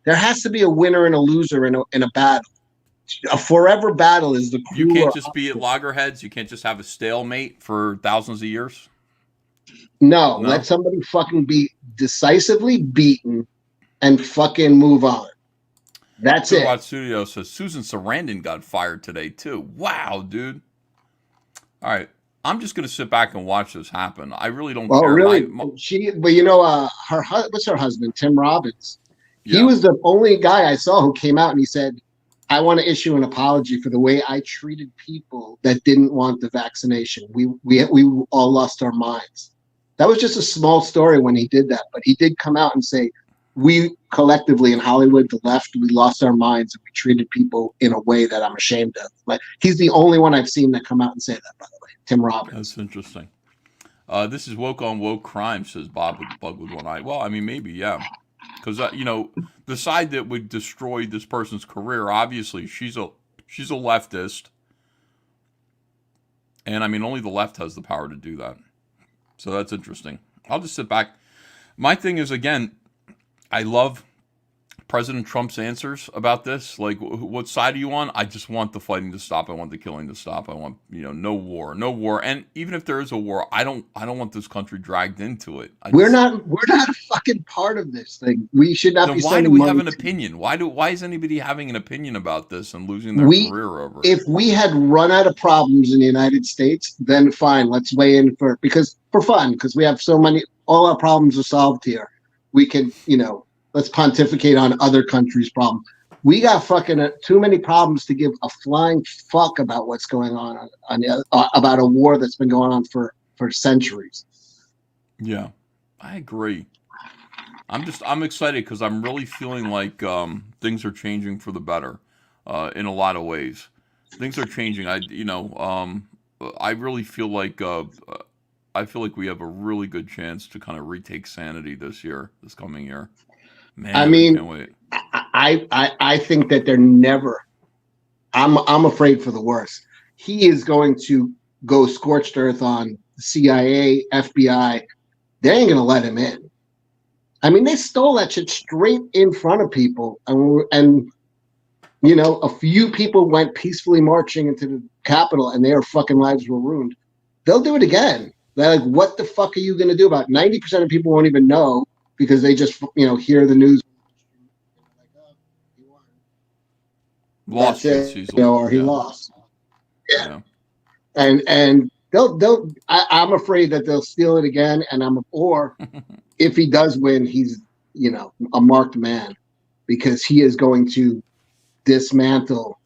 Speaker 10: There has to be a winner and a loser in a battle. A forever battle is the crueler.
Speaker 2: You can't just be at loggerheads. You can't just have a stalemate for thousands of years.
Speaker 10: No, let somebody fucking be decisively beaten and fucking move on. That's it.
Speaker 2: Watch Studio says Susan Sarandon got fired today too. Wow, dude. All right, I'm just gonna sit back and watch this happen. I really don't care.
Speaker 10: Really? But you know, what's her husband, Tim Robbins? Yeah. He was the only guy I saw who came out and he said, I want to issue an apology for the way I treated people that didn't want the vaccination. We all lost our minds. That was just a small story when he did that, but he did come out and say, we collectively in Hollywood, the left, we lost our minds and we treated people in a way that I'm ashamed of. Like, he's the only one I've seen that come out and say that, by the way, Tim Robbins.
Speaker 2: That's interesting. This is woke on woke crime, says Bob with Bug with one eye. Well, I mean, maybe, yeah. Because, the side that would destroy this person's career, obviously, she's a leftist. And, I mean, only the left has the power to do that. So that's interesting. I'll just sit back. My thing is, again, I love President Trump's answers about this. Like, what side are you on? I just want the fighting to stop. I want the killing to stop. I want, no war. And even if there is a war, I don't want this country dragged into it.
Speaker 10: We're not a fucking part of this thing. We should not be.
Speaker 2: Why do we have an opinion? Why is anybody having an opinion about this and losing their career over it?
Speaker 10: If we had run out of problems in the United States, then fine, let's weigh in for fun, because we have so many. All our problems are solved here. We can, let's pontificate on other countries' problems. We got fucking too many problems to give a flying fuck about what's going on about a war that's been going on for centuries.
Speaker 2: Yeah, I agree. I'm excited because I'm really feeling like things are changing for the better in a lot of ways. Things are changing. I really feel like we have a really good chance to kind of retake sanity this coming year. Man,
Speaker 10: I mean,
Speaker 2: can't wait.
Speaker 10: I think that they're never. I'm afraid for the worst. He is going to go scorched earth on CIA, FBI. They ain't gonna let him in. I mean, they stole that shit straight in front of people, and a few people went peacefully marching into the Capitol, and their fucking lives were ruined. They'll do it again. They're like, what the fuck are you gonna do about it? 90% of people won't even know because they just hear the news.
Speaker 2: Lost
Speaker 10: it, or he lost.
Speaker 2: Yeah.
Speaker 10: And they'll. I'm afraid that they'll steal it again, or if he does win, he's a marked man, because he is going to dismantle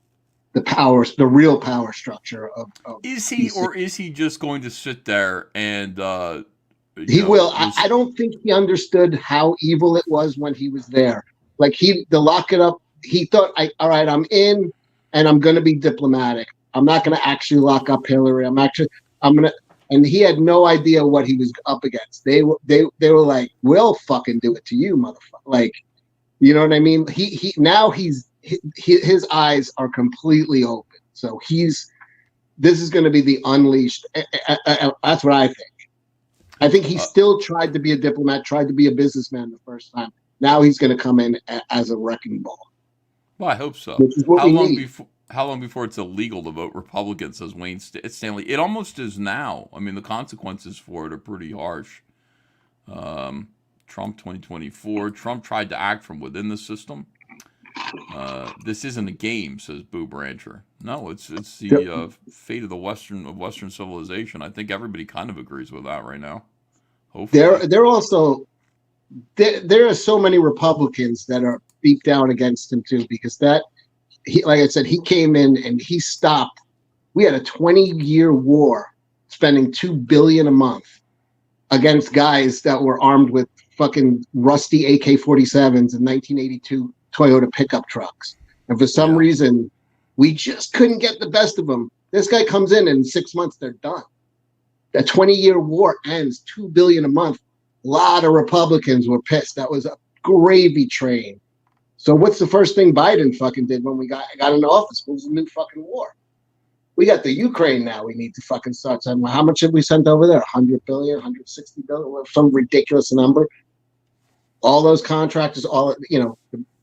Speaker 10: the real power structure of
Speaker 2: is he, or is he just going to sit there and
Speaker 10: he will. I don't think he understood how evil it was when he was there. Like, to lock it up, he thought, all right, I'm in and I'm going to be diplomatic. I'm not going to actually lock up Hillary. I'm going to, and he had no idea what he was up against. They were like, we'll fucking do it to you, motherfucker. Like, you know what I mean? His eyes are completely open. So this is going to be the unleashed. That's what I think. I think he still tried to be a diplomat, tried to be a businessman the first time. Now he's going to come in as a wrecking ball.
Speaker 2: Well, I hope so.
Speaker 10: Which is what
Speaker 2: How long before it's illegal to vote Republican, says Wayne Stanley? It almost is now. I mean, the consequences for it are pretty harsh. Trump 2024. Trump tried to act from within the system. This isn't a game, says Boo Brancher. No, it's the fate of the Western civilization. I think everybody kind of agrees with that right now. Hopefully.
Speaker 10: They're also there are so many Republicans that are beat down against him too, because like I said, he came in and he stopped. We had a 20-year war, spending $2 billion a month against guys that were armed with fucking rusty AK-47s and 1982 Toyota pickup trucks. And for some reason, we just couldn't get the best of them. This guy comes in 6 months, they're done. That 20-year war ends, $2 billion a month. A lot of Republicans were pissed. That was a gravy train. So what's the first thing Biden fucking did when we got into office? It was a new fucking war. We got the Ukraine now. We need to fucking start saying, well, how much have we sent over there? 100 billion, 160 billion, some ridiculous number. All those contractors,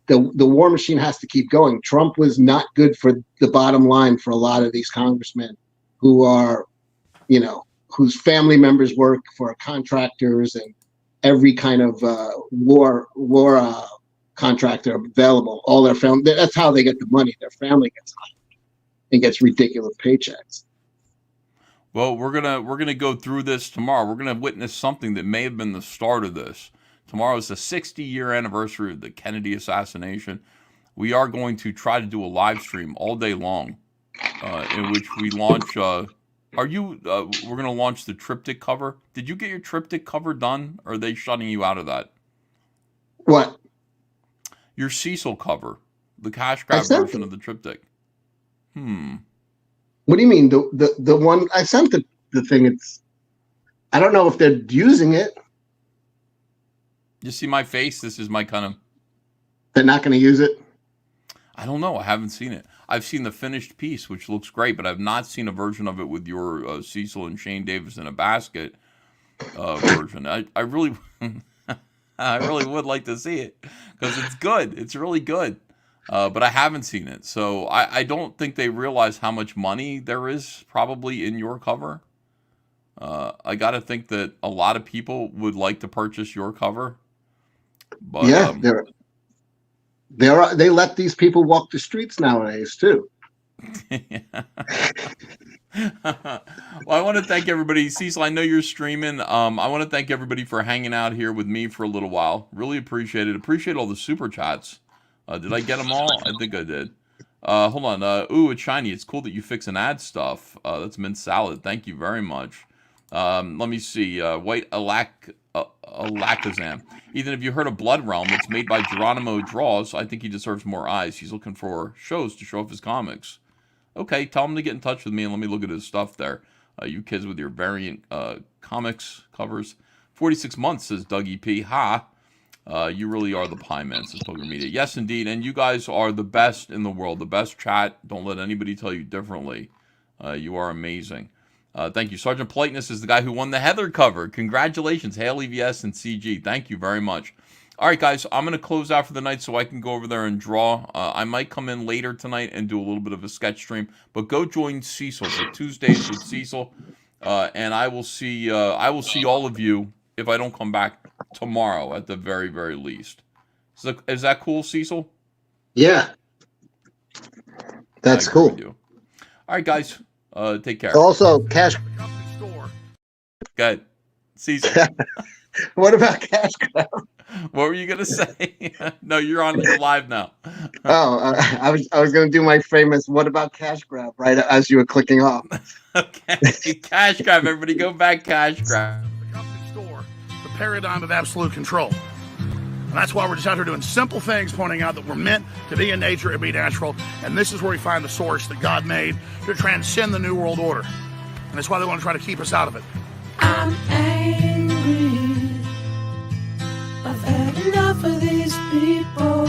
Speaker 10: the war machine has to keep going. Trump was not good for the bottom line for a lot of these congressmen who are, whose family members work for contractors and every kind of war contractor available. All their family, that's how they get the money. Their family gets hired and gets ridiculous paychecks.
Speaker 2: Well, we're gonna go through this tomorrow. We're gonna witness something that may have been the start of this. Tomorrow is the 60-year anniversary of the Kennedy assassination. We are going to try to do a live stream all day long, in which we launch. We're gonna launch the triptych cover. Did you get your triptych cover done, or are they shutting you out of that?
Speaker 10: What?
Speaker 2: Your Cecil cover, the cash grab version of the triptych.
Speaker 10: What do you mean? The one I sent the thing? I don't know if they're using it.
Speaker 2: You see my face? This is my kind of.
Speaker 10: They're not going to use it?
Speaker 2: I don't know. I haven't seen it. I've seen the finished piece, which looks great, but I've not seen a version of it with your Cecil and Shane Davis in a basket version. I really, I really would like to see it because it's good. It's really good, but I haven't seen it. So I don't think they realize how much money there is probably in your cover. I got to think that a lot of people would like to purchase your cover. But,
Speaker 10: yeah, they let these people walk the streets nowadays too.
Speaker 2: Well, I want to thank everybody. Cecil, I know you're streaming. I want to thank everybody for hanging out here with me for a little while. Really appreciate it. Appreciate all the super chats. Did I get them all? I think I did. Hold on. Ooh, it's shiny. It's cool that you fix and add stuff. That's mint salad. Thank you very much. Let me see. White Alakazam. Ethan, have you heard of Blood Realm? It's made by Geronimo Draws. I think he deserves more eyes. He's looking for shows to show off his comics. Okay, tell him to get in touch with me and let me look at his stuff there. You kids with your variant comics covers. 46 months, says Dougie P. Ha! You really are the pie man, says Poker Media. Yes, indeed, and you guys are the best in the world. The best chat. Don't let anybody tell you differently. You are amazing. Thank you. Sergeant Politeness is the guy who won the Heather cover. Congratulations, Hail EVS and CG. Thank you very much. All right, guys, I'm going to close out for the night so I can go over there and draw. I might come in later tonight and do a little bit of a sketch stream, but go join Cecil for Tuesdays with Cecil, and I will see all of you if I don't come back tomorrow at the very, very least. Is that cool, Cecil?
Speaker 10: Yeah, that's cool.
Speaker 2: All right, guys. Take care.
Speaker 10: Also, cash.
Speaker 2: Good. Cecil.
Speaker 10: What about cash grab?
Speaker 2: What were you gonna say? No, you're live now.
Speaker 10: I was gonna do my famous "What about cash grab?" right as you were clicking off.
Speaker 2: Okay, cash grab. Everybody, go back. Cash grab.
Speaker 4: The company store, the paradigm of absolute control. And that's why we're just out here doing simple things, pointing out that we're meant to be in nature and be natural. And this is where we find the source that God made to transcend the New World Order. And that's why they want to try to keep us out of it.
Speaker 6: I'm angry. I've had enough of these people.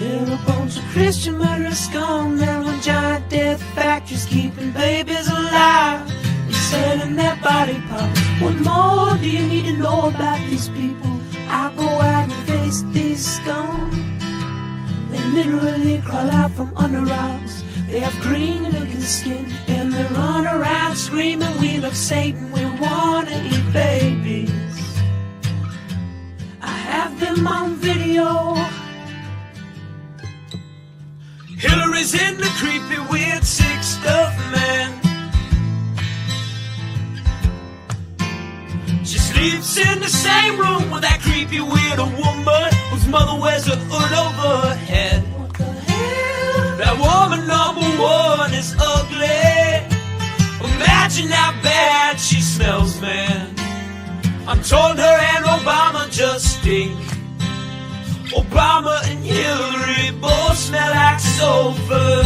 Speaker 6: They're a bunch of Christian murderers, scum. They're on giant death factories keeping babies alive and selling their body parts. What more do you need to know about these people? I go out and face these scum. They literally crawl out from under rocks. They have green looking skin and they run around screaming, we love Satan, we wanna eat babies. I have them on video. Hillary's in the creepy weird sick stuff, man. She sleeps in the same room with that creepy weirdo woman whose mother wears a hood over her head. What the hell? That woman number one is ugly. Imagine how bad she smells, man. I'm told her and Obama just stink. Obama and Hillary both smell like sulfur.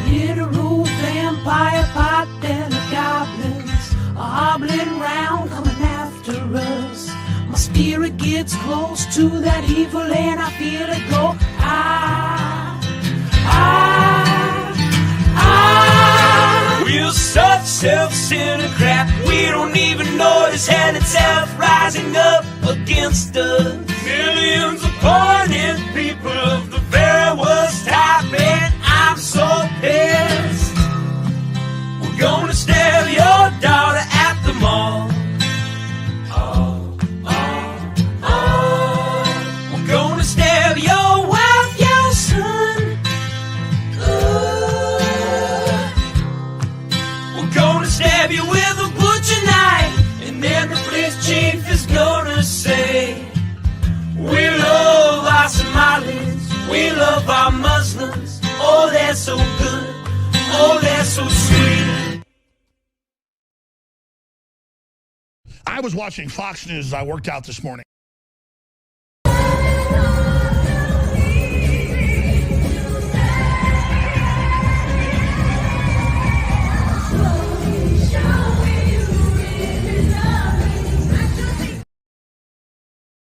Speaker 6: Literal vampire pot and the goblins are hobbling round coming after us. My spirit gets close to that evil and I feel it go. We'll such self-centered crap. We don't even notice hell itself rising up against us. Millions of pointed people of the very worst type, and I'm so pissed. We're gonna stab your daughter at the mall. We're gonna stab your wife, your son. We're gonna stab you with a butcher knife, and then the police chief is gonna say, we love our Somalis, we love our Muslims. Oh, they're so good, oh, they're so sweet.
Speaker 4: I was watching Fox News as I worked out this morning.